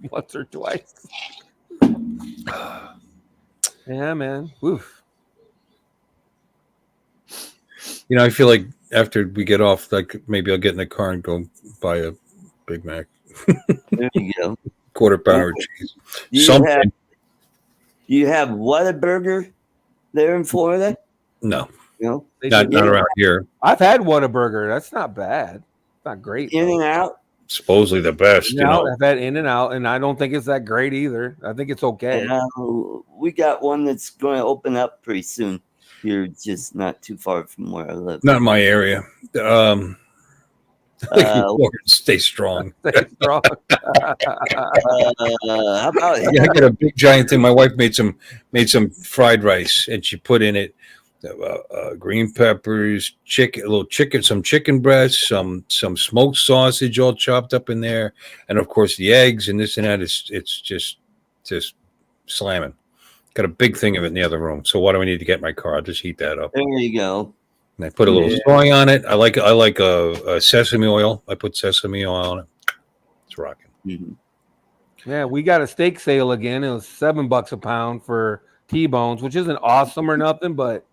Once or twice. Yeah, man. Oof.
You know, I feel like after we get off, like maybe I'll get in the car and go buy a Big Mac,
There you go.
quarter pounder of cheese,
Do you
something.
have, do you have Whataburger there in Florida?
No,
No.
They
not
do.
around here.
I've had Whataburger. That's not bad. It's not great.
In
though.
and out.
Supposedly the best. You
No,
know,
I've had In and Out, and I don't think it's that great either. I think it's okay.
We got one that's going to open up pretty soon. Here, just not too far from where I live.
not in my area. Stay strong.
Stay strong.
How about
Yeah, I got a big giant thing. My wife made some fried rice, and she put in it green peppers, some chicken breasts, some smoked sausage, all chopped up in there, and of course the eggs and this and that. It's just slamming. Got a big thing of it in the other room. So why do I need to get in my car? I'll just heat that up.
There you go.
And I put a little soy on it. I like a sesame oil. I put sesame oil on it. It's rocking.
Mhm.
Yeah, we got a steak sale again. It was $7 a pound for T-bones, which isn't awesome or nothing, but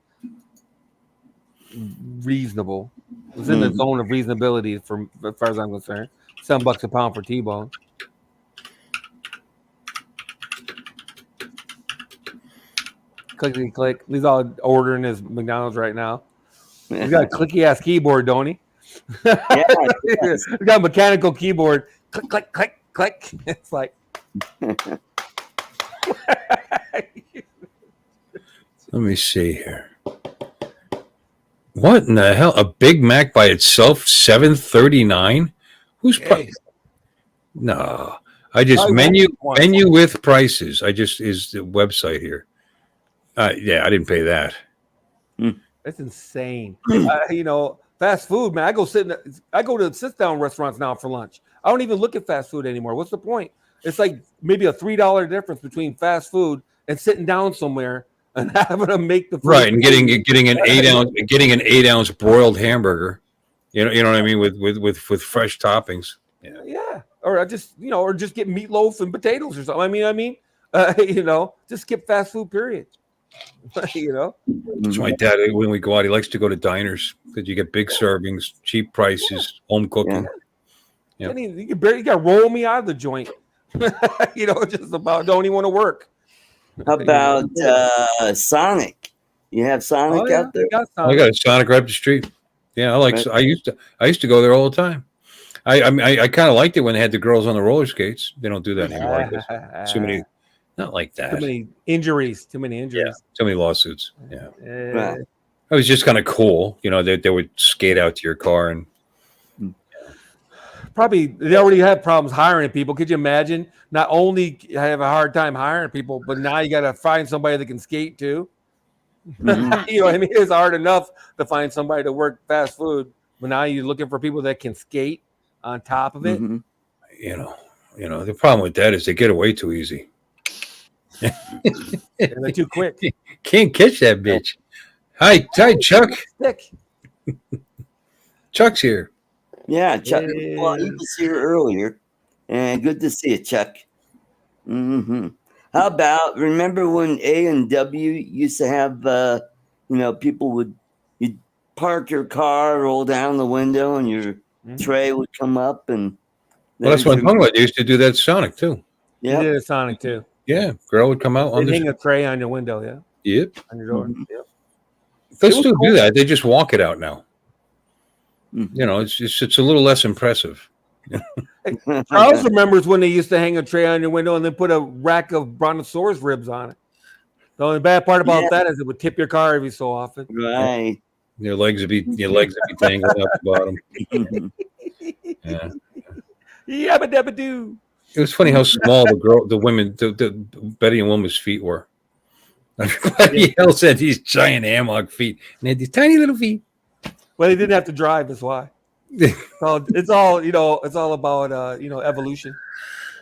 reasonable. It was in the zone of reasonability as far as I'm concerned. $7 a pound for T-bone. Clickety click. He's all ordering his McDonald's right now. He's got a clicky ass keyboard, don't he?
Yeah,
He's got a mechanical keyboard. Click, click, click, click. It's like
Let me see here. What in the hell? A Big Mac by itself, $7.39? Who's price? No, I just menu with prices. I just is the website here. Yeah, I didn't pay that.
that's insane. Fast food, man. I go to sit down restaurants now for lunch. I don't even look at fast food anymore. What's the point? It's like maybe a $3 difference between fast food and sitting down somewhere and having to make the food.
Right, and getting an 8-ounce broiled hamburger. You know what I mean, with fresh toppings.
Yeah. Or just get meatloaf and potatoes or something. Just skip fast food, period.
That's my dad. When we go out, he likes to go to diners because you get big servings, cheap prices, home cooking.
Yeah. You got to roll me out of the joint. Just about don't even want to work.
How about Sonic? You have Sonic out there?
I got a Sonic right up the street. Yeah, I used to go there all the time. I kind of liked it when they had the girls on the roller skates. They don't do that anymore. I guess. Too many, not like that.
Too many injuries.
Yeah, too many lawsuits. Yeah.
Right.
It was just kind of cool. They would skate out to your car and.
Probably they already have problems hiring people. Could you imagine? Not only have a hard time hiring people, but now you got to find somebody that can skate too.
Mhm.
You know what I mean? It's hard enough to find somebody to work fast food, but now you're looking for people that can skate on top of it.
Mhm.
The problem with that is they get away too easy.
And they're too quick.
Can't catch that bitch. Hi, Chuck.
Stick.
Chuck's here.
Yeah, Chuck.
Yeah.
Well, he was here earlier, and good to see you, Chuck. How about remember when A&W used to have, people would you'd park your car, roll down the window, and your tray would come up, and
Well, that's what I'm talking about. They used to do that at Sonic too.
You did a Sonic too.
Yeah, girl would come out on
They
the
hang a tray on your window. Yeah.
Yep.
On your door.
Mhm.
Yep.
They
It was
still
cool.
do that. They just walk it out now.
Mhm.
You know, it's a little less impressive.
Charles remembers when they used to hang a tray on your window and then put a rack of brontosaurus ribs on it. The only bad part about that is it would tip your car every so often.
Right.
Your legs would be tangled out the bottom. Yeah.
Yabba dabba doo.
It was funny how small the women, the Betty and Wilma's feet were. Everybody else had these giant hammock feet, and they had these tiny little feet.
Well, they didn't have to drive. That's why. It's all about evolution.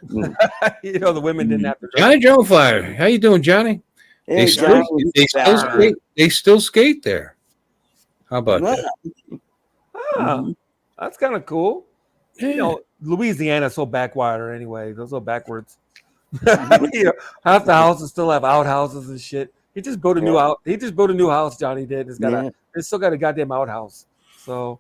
The women didn't have to drive.
Johnny Drone Flyer, how you doing, Johnny?
Hey,
They still
Johnny.
they still skate there. How about that?
Ah, that's kind of cool.
Yeah.
Louisiana's so backwater anyway. Those are backwards. Half the houses still have outhouses and shit. He just built a new house. Johnny did. It's still got a goddamn outhouse. So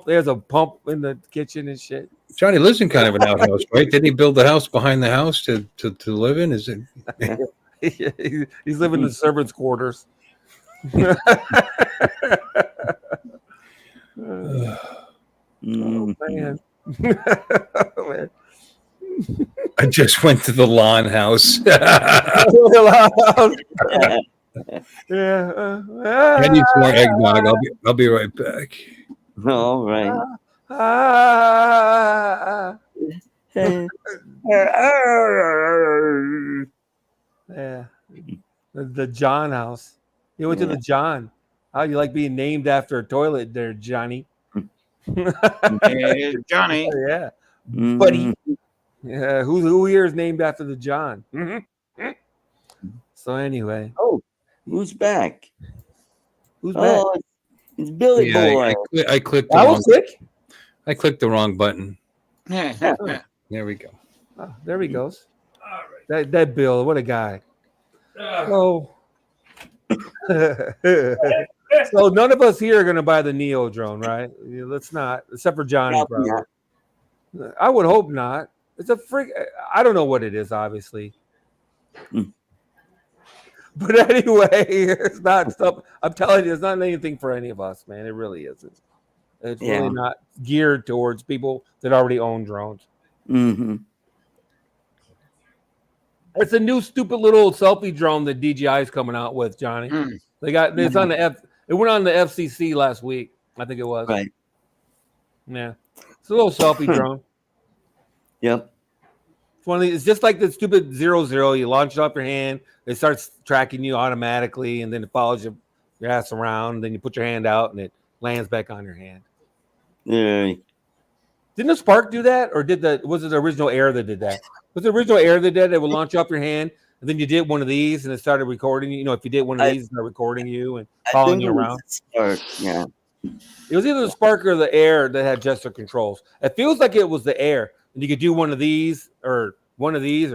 there's a pump in the kitchen and shit.
Johnny lives in kind of an outhouse, right? Didn't he build the house behind the house to live in? Is it?
He's living in the servants' quarters. Oh, man.
I just went to the lawn house. I need some more eggnog. I'll be right back.
All right.
Yeah. The John house. You went to the John. How you like being named after a toilet there, Johnny?
Hey, Johnny.
Yeah.
Mhm.
Buddy. Yeah. Who here is named after the John? So anyway.
Oh, who's back?
Who's back?
Oh, it's Billy Boy.
I clicked.
That was quick.
I clicked the wrong button.
Yeah.
There we go.
Oh, there he goes. All right. That Bill, what a guy. So none of us here are going to buy the Neo drone, right? Let's not, except for Johnny.
Probably
Probably. I would hope not. It's a freak. I don't know what it is, obviously. But anyway, it's not stuff. I'm telling you, it's not anything for any of us, man. It really isn't. It's really not geared towards people that already own drones.
Mm-hmm.
It's a new stupid little selfie drone that DJI is coming out with, Johnny. They got it's on the it went on the FCC last week, I think it was.
Right.
Yeah. It's a little selfie drone.
Yep.
It's one of these, it's just like the stupid 00. You launch it off your hand, it starts tracking you automatically, and then it follows your ass around, and then you put your hand out and it lands back on your hand.
Yeah.
Didn't the Spark do that? Or was it the original Air that did that? Was the original Air that did that? It would launch off your hand, and then you did one of these, and it started recording you. You know, if you did one of these, it started recording you and following you around.
Yeah.
It was either the Spark or the Air that had gesture controls. It feels like it was the Air, and you could do one of these or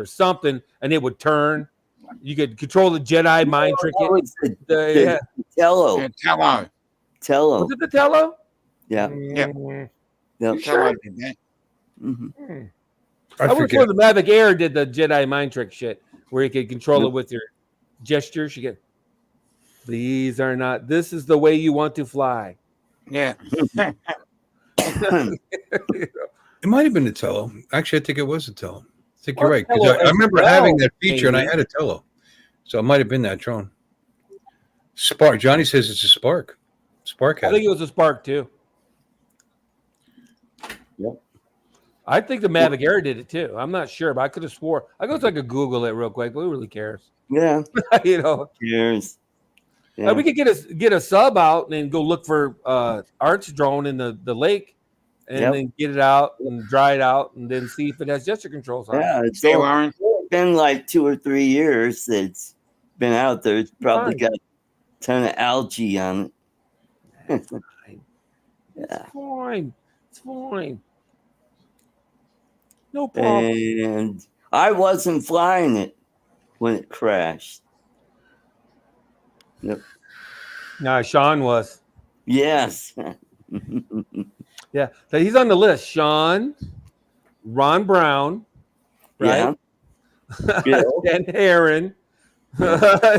something, and it would turn. You could control the Jedi mind trick.
The Tello. Tello.
Was it the Tello?
Yeah.
Yep. Tello did that.
Mm-hmm.
I would have the Mavic Air did the Jedi mind trick shit, where you could control it with your gestures. You get these are not. This is the way you want to fly.
Yeah.
It might have been a Tello. Actually, I think it was a Tello. I think you're right. Because I remember having that feature, and I had a Tello. So it might have been that drone. Spark. Johnny says it's a Spark. Spark.
I think it was a Spark too.
Yep.
I think the Mavic Air did it too. I'm not sure, but I could have swore. I guess I could Google it real quick. But who really cares?
Yeah.
Cheers.
Yeah.
We could get a sub out and go look for Art's drone in the lake, and then get it out and dry it out, and then see if it has gesture controls on
Yeah,
it.
it's been like 2 or 3 years that it's been out there. It's probably got ton of algae on it.
Fine.
Yeah.
It's fine. It's fine. No problem.
And I wasn't flying it when it crashed. Yep.
Nah, Sean was.
Yes.
Yeah, so he's on the list. Sean, Ron Brown, right?
Yeah. Bill.
And Aaron.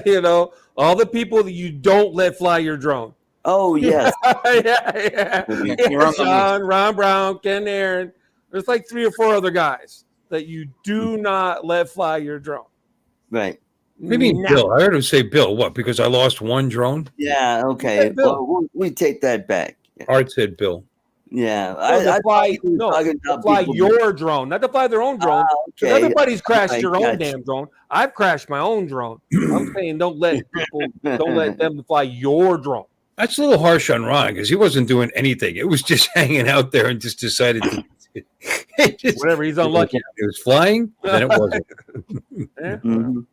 You know, all the people that you don't let fly your drone.
Oh, yes.
Yeah.
You're on the
Sean, Ron Brown, Ken Aaron. There's like 3 or 4 other guys that you do not let fly your drone.
Right.
What do you mean,
No.
Bill? I heard him say Bill. What? Because I lost one drone?
Yeah. Okay.
Bill.
Well, we take that back.
Art said Bill.
Yeah.
No, to fly,
thought you were talking
to
about
fly
people-
your drone, not to fly their own drone. Because
Okay.
everybody's crashed
I
your own
got you.
damn drone. I've crashed my own drone. I'm saying don't let them fly your drone.
That's a little harsh on Ron because he wasn't doing anything. It was just hanging out there and just decided to.
Whatever, he's unlucky.
It was flying, then it wasn't.
Yeah.
Mhm.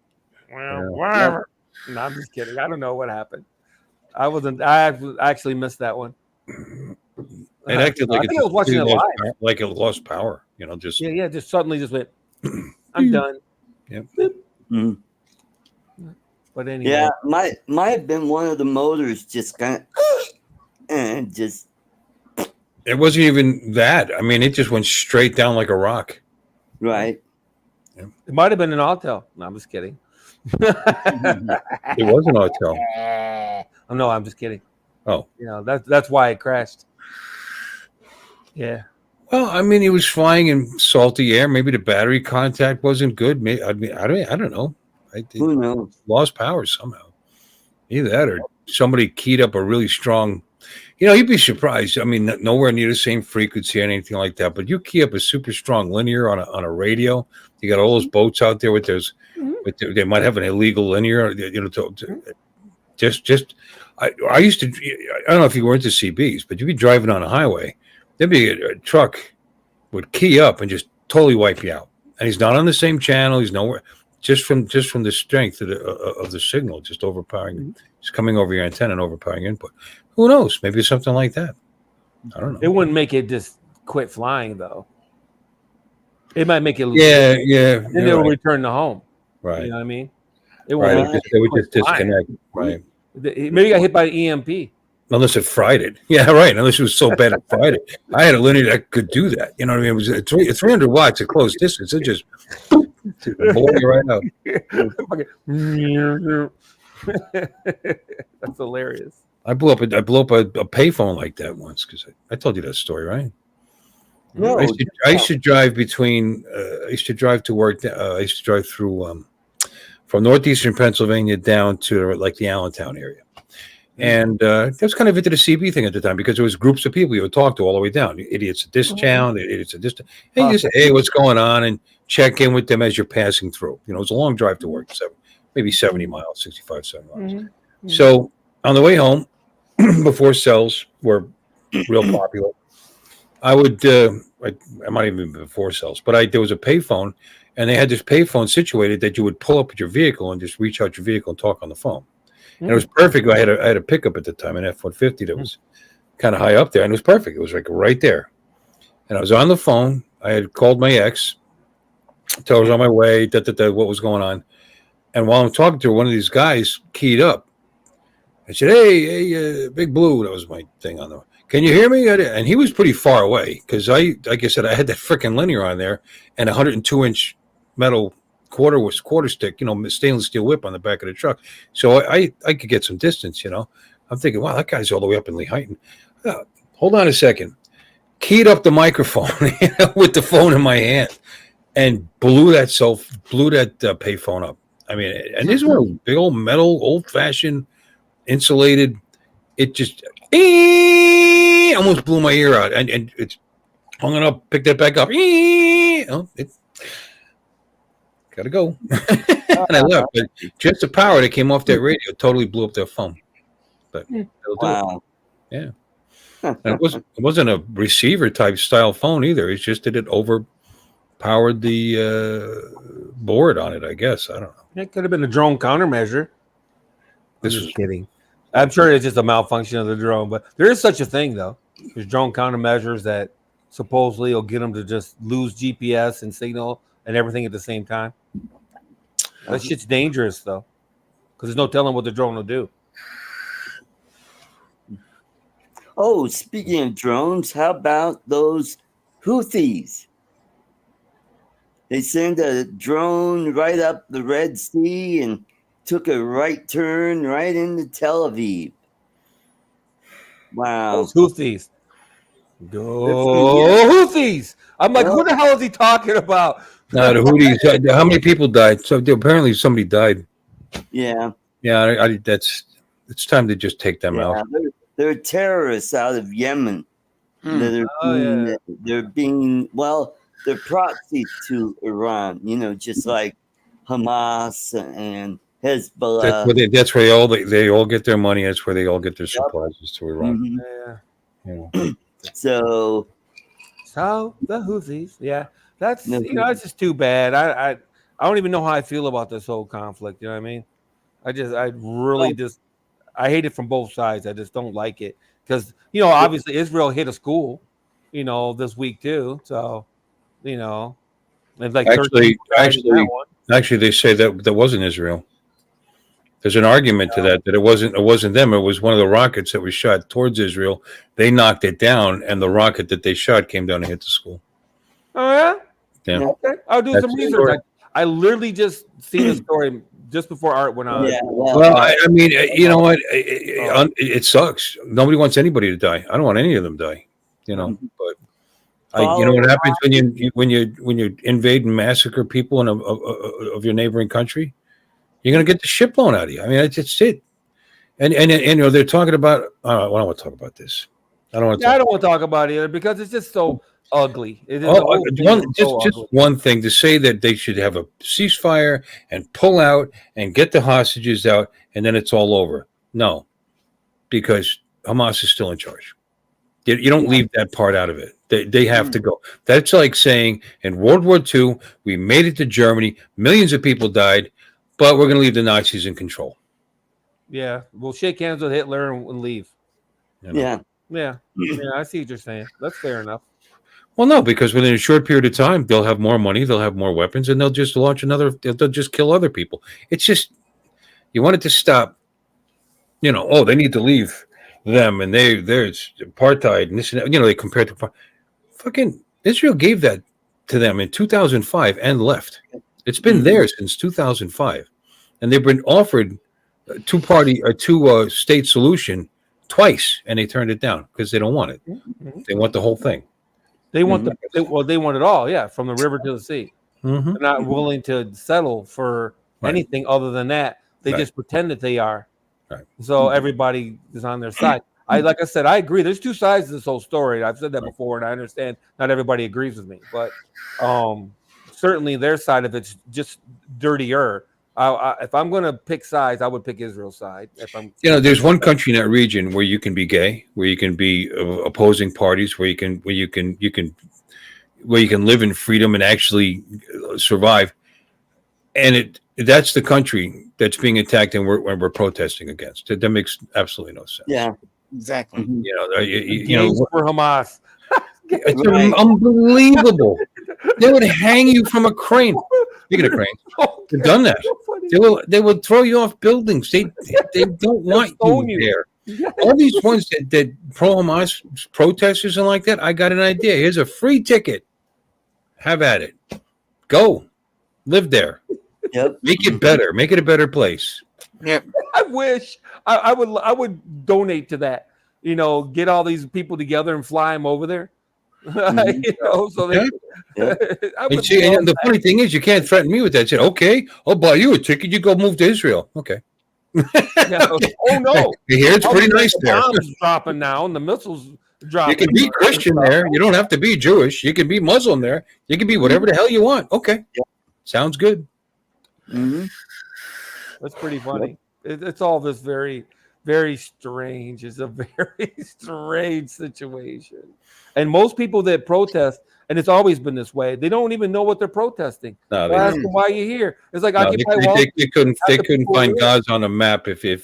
Well, whatever. No, I'm just kidding. I don't know what happened. I actually missed that one.
It acted like
I think I was watching it
lost
live.
power, like it lost power. You know, just
Yeah, just suddenly just went, I'm done.
Yep.
Mhm.
But anyway.
Yeah. Might have been one of the motors just kind of and just.
it wasn't even that. I mean, it just went straight down like a rock.
Right.
It might have been an auto. No, I'm just kidding.
It was an auto.
Oh, no, I'm just kidding.
Oh.
You know, that's why it crashed. Yeah.
Well, I mean, he was flying in salty air. Maybe the battery contact wasn't good. Maybe, I don't know.
Who knows?
Lost power somehow. Either that or somebody keyed up a really strong. You know, you'd be surprised. I mean, nowhere near the same frequency or anything like that. But you key up a super strong linear on a radio. You got all those boats out there with those. They might have an illegal linear. You know, I used to. I don't know if you were into CBs, but you'd be driving on a highway. There'd be a truck would key up and just totally wipe you out. And he's not on the same channel. He's nowhere. Just from the strength of the signal, just overpowering. It's coming over your antenna and overpowering input. Who knows? Maybe it's something like that. I don't know.
It wouldn't make it just quit flying, though. It might make it.
Yeah.
Then they'll return to home.
Right.
You know what I mean? It
Right. They would just
quit flying.
disconnect. Right.
Maybe got hit by an EMP.
Unless it fried it. Yeah, right. Unless it was so bad it fried it. I had a linear that could do that. You know what I mean? It was 300 watts at close distance. It just blow you right out.
That's hilarious.
I blew up a payphone like that once because I told you that story, right?
No.
I used to drive between. I used to drive to work. I used to drive through from northeastern Pennsylvania down to like the Allentown area, and that was kind of into the CB thing at the time because there was groups of people you would talk to all the way down. Idiots at this town, idiots at this town. And you just say, hey, what's going on, and check in with them as you're passing through. You know, it was a long drive to work, maybe 70 miles, 65, 70 miles. So on the way home, before cells were real popular, I would, I might even be before cells, but there was a payphone, and they had this payphone situated that you would pull up at your vehicle and just reach out your vehicle and talk on the phone. And it was perfect. I had a pickup at the time, an F-150 that was kind of high up there, and it was perfect. It was like right there. And I was on the phone. I had called my ex, told her I was on my way, what was going on. And while I'm talking to her, one of these guys keyed up. I said, hey, Big Blue. That was my thing on the. Can you hear me? And he was pretty far away because like I said, I had that freaking linear on there and a 102-inch metal quarter stick, stainless steel whip on the back of the truck. So I could get some distance, I'm thinking, wow, that guy's all the way up in Lehighton. Hold on a second. Keyed up the microphone with the phone in my hand and blew that payphone up. I mean, and this was a big old metal, old-fashioned, insulated. It just almost blew my ear out, and it's hung it up, picked that back up. Gotta go. And I left, but just the power that came off that radio totally blew up their phone. But it'll do
Wow.
it. Yeah. And it wasn't a receiver type style phone either. It's just that it overpowered the board on it, I guess. I don't know.
It could have been a drone countermeasure.
This
I'm just
was
kidding. I'm sure it's just a malfunction of the drone, but there is such a thing though. There's drone countermeasures that supposedly will get them to just lose GPS and signal and everything at the same time. That shit's dangerous though, because there's no telling what the drone will do.
Oh, speaking of drones, how about those Houthis? They sent a drone right up the Red Sea and took a right turn right into Tel Aviv. Wow.
Those Houthis. Go Houthis. I'm like, who the hell is he talking about?
No, the Houthis. How many people died? So apparently somebody died.
Yeah.
Yeah, it's time to just take them out.
They're terrorists out of Yemen. They're being they're proxies to Iran, just like Hamas and Hezbollah.
That's where they all get their money. That's where they all get their supplies to Iran.
Yeah.
So
the Houthis. Yeah. That's it's just too bad. I don't even know how I feel about this whole conflict. You know what I mean? I hate it from both sides. I just don't like it because obviously Israel hit a school, this week too. So, it's like
actually, they say that wasn't Israel. There's an argument to that it wasn't them. It was one of the rockets that was shot towards Israel. They knocked it down, and the rocket that they shot came down and hit the school.
Oh yeah.
Yeah.
Okay. I'll do some research. I literally just seen the story just before Art went on.
Yeah,
I mean, you know what? It sucks. Nobody wants anybody to die. I don't want any of them to die. But you know what happens when you invade and massacre people of your neighboring country? You're gonna get the shit blown out of you. I mean, it's it. And they're talking about. I don't want to talk about this. I don't want to
talk about it either because it's just so ugly.
Just one thing to say that they should have a ceasefire and pull out and get the hostages out, and then it's all over. No, because Hamas is still in charge. You don't leave that part out of it. They have to go. That's like saying in World War II, we made it to Germany, millions of people died, but we're going to leave the Nazis in control.
Yeah, we'll shake hands with Hitler and leave.
Yeah,
I see what you're saying. That's fair enough.
Well, no, because within a short period of time, they'll have more money, they'll have more weapons, and they'll just launch they'll just kill other people. It's just, you want it to stop, they need to leave them, and there's apartheid, and this and that, they compared to, fucking, Israel gave that to them in 2005 and left. It's been there since 2005, and they've been offered a two-state solution twice, and they turned it down because they don't want it. They want the whole thing.
They want they want it all, from the river to the sea. They're not willing to settle for anything other than that. They just pretend that they are.
Right.
So everybody is on their side. Like I said, I agree. There's two sides to this whole story. I've said that before, and I understand not everybody agrees with me, but certainly their side of it's just dirtier. If I'm going to pick sides, I would pick Israel's side.
There's one country in that region where you can be gay, where you can be opposing parties, where you can live in freedom and actually survive. And that's the country that's being attacked, and we're protesting against. That makes absolutely no sense.
Yeah,
exactly.
For Hamas.
It's unbelievable. They would hang you from a crane. Speaking of cranes, they've done that. They will throw you off buildings. They don't want you there. All these ones that pro-Hamas protesters and like that, I got an idea. Here's a free ticket. Have at it. Go. Live there.
Yep.
Make it better. Make it a better place.
Yep.
I wish I would donate to that. Get all these people together and fly them over there. So they.
And the funny thing is, you can't threaten me with that. Say, okay, I'll buy you a ticket. You go move to Israel. Okay.
Oh no!
Here it's pretty nice there.
Bombs dropping now, and the missiles dropping.
You can be Christian there. You don't have to be Jewish. You can be Muslim there. You can be whatever the hell you want. Okay, sounds good.
That's pretty funny. It's all this very, very strange. It's a very strange situation. And most people that protest, and it's always been this way. They don't even know what they're protesting.
No,
They'll ask them why you're here. It's like
no,
Occupy Wall Street.
they couldn't
Half the people
find
here.
Gaza on a map if you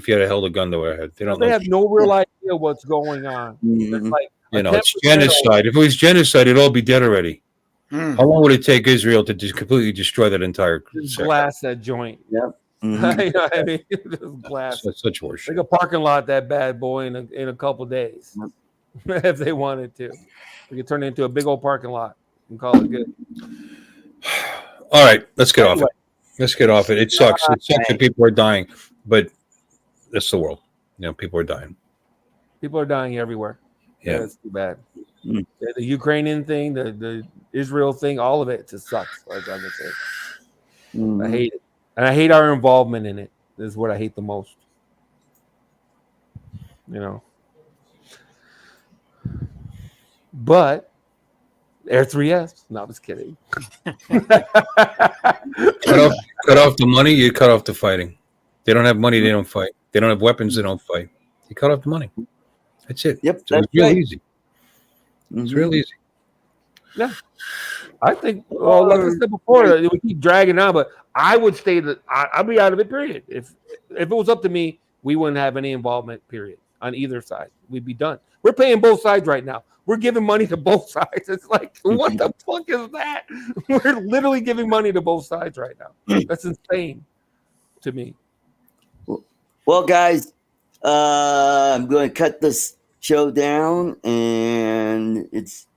had held a gun to their head. They don't
They
know.
have no real idea what's going on. It's
Mhm.
like
You know, it's
10%
genocide. If it was genocide, it'd all be dead already.
Mm.
How long would it take Israel to just completely destroy that entire
just
sector?
blast that joint.
Mhm.
You know what I mean? Just blast.
Such
They
horseshit.
could parking lot that bad boy in a couple days if they wanted to. We could turn it into a big old parking lot and call it good.
All right, let's get off
Anyway.
it. Let's get off it. It sucks. It sucks that people are dying, but that's the world. You know, people are dying.
People are dying everywhere.
Yeah.
That's too bad.
Mm.
The Ukrainian thing, the Israel thing, all of it just sucks. Like I can say, I
Mhm.
hate it, and I hate our involvement in it. This is what I hate the most. You know, but Air 3S. No, I'm just kidding.
Cut off the money, you cut off the fighting. They don't have money, they don't fight. They don't have weapons, they don't fight. You cut off the money. That's it.
Yep,
So it's
that's
real
right.
easy. It's
Mhm.
real easy.
I think, well, like I said before, we keep dragging on, but I would say that I'd be out of it. Period. If it was up to me, we wouldn't have any involvement. Period. On either side, we'd be done. We're paying both sides right now. We're giving money to both sides. It's like, what the fuck is that? We're literally giving money to both sides right now. That's insane to me.
Well, guys, I'm going to cut this show down, and it's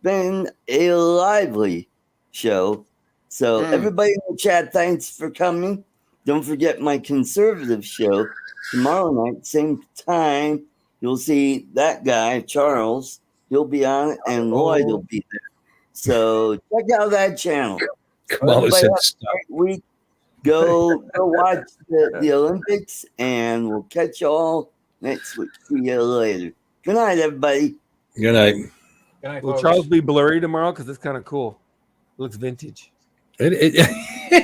been a lively show. So everybody in the chat, thanks for coming. Don't forget my conservative show tomorrow night, same time. You'll see that guy, Charles. He'll be on it, and Lloyd will be there. So check out that channel.
Kamala
Everybody
said
have a
stop.
great week. Go watch the Olympics, and we'll catch y'all next week. See you later. Good night, everybody.
Good night.
Good night,
Will
folks.
Charles be blurry tomorrow? Because it's kind of cool. It looks vintage.
It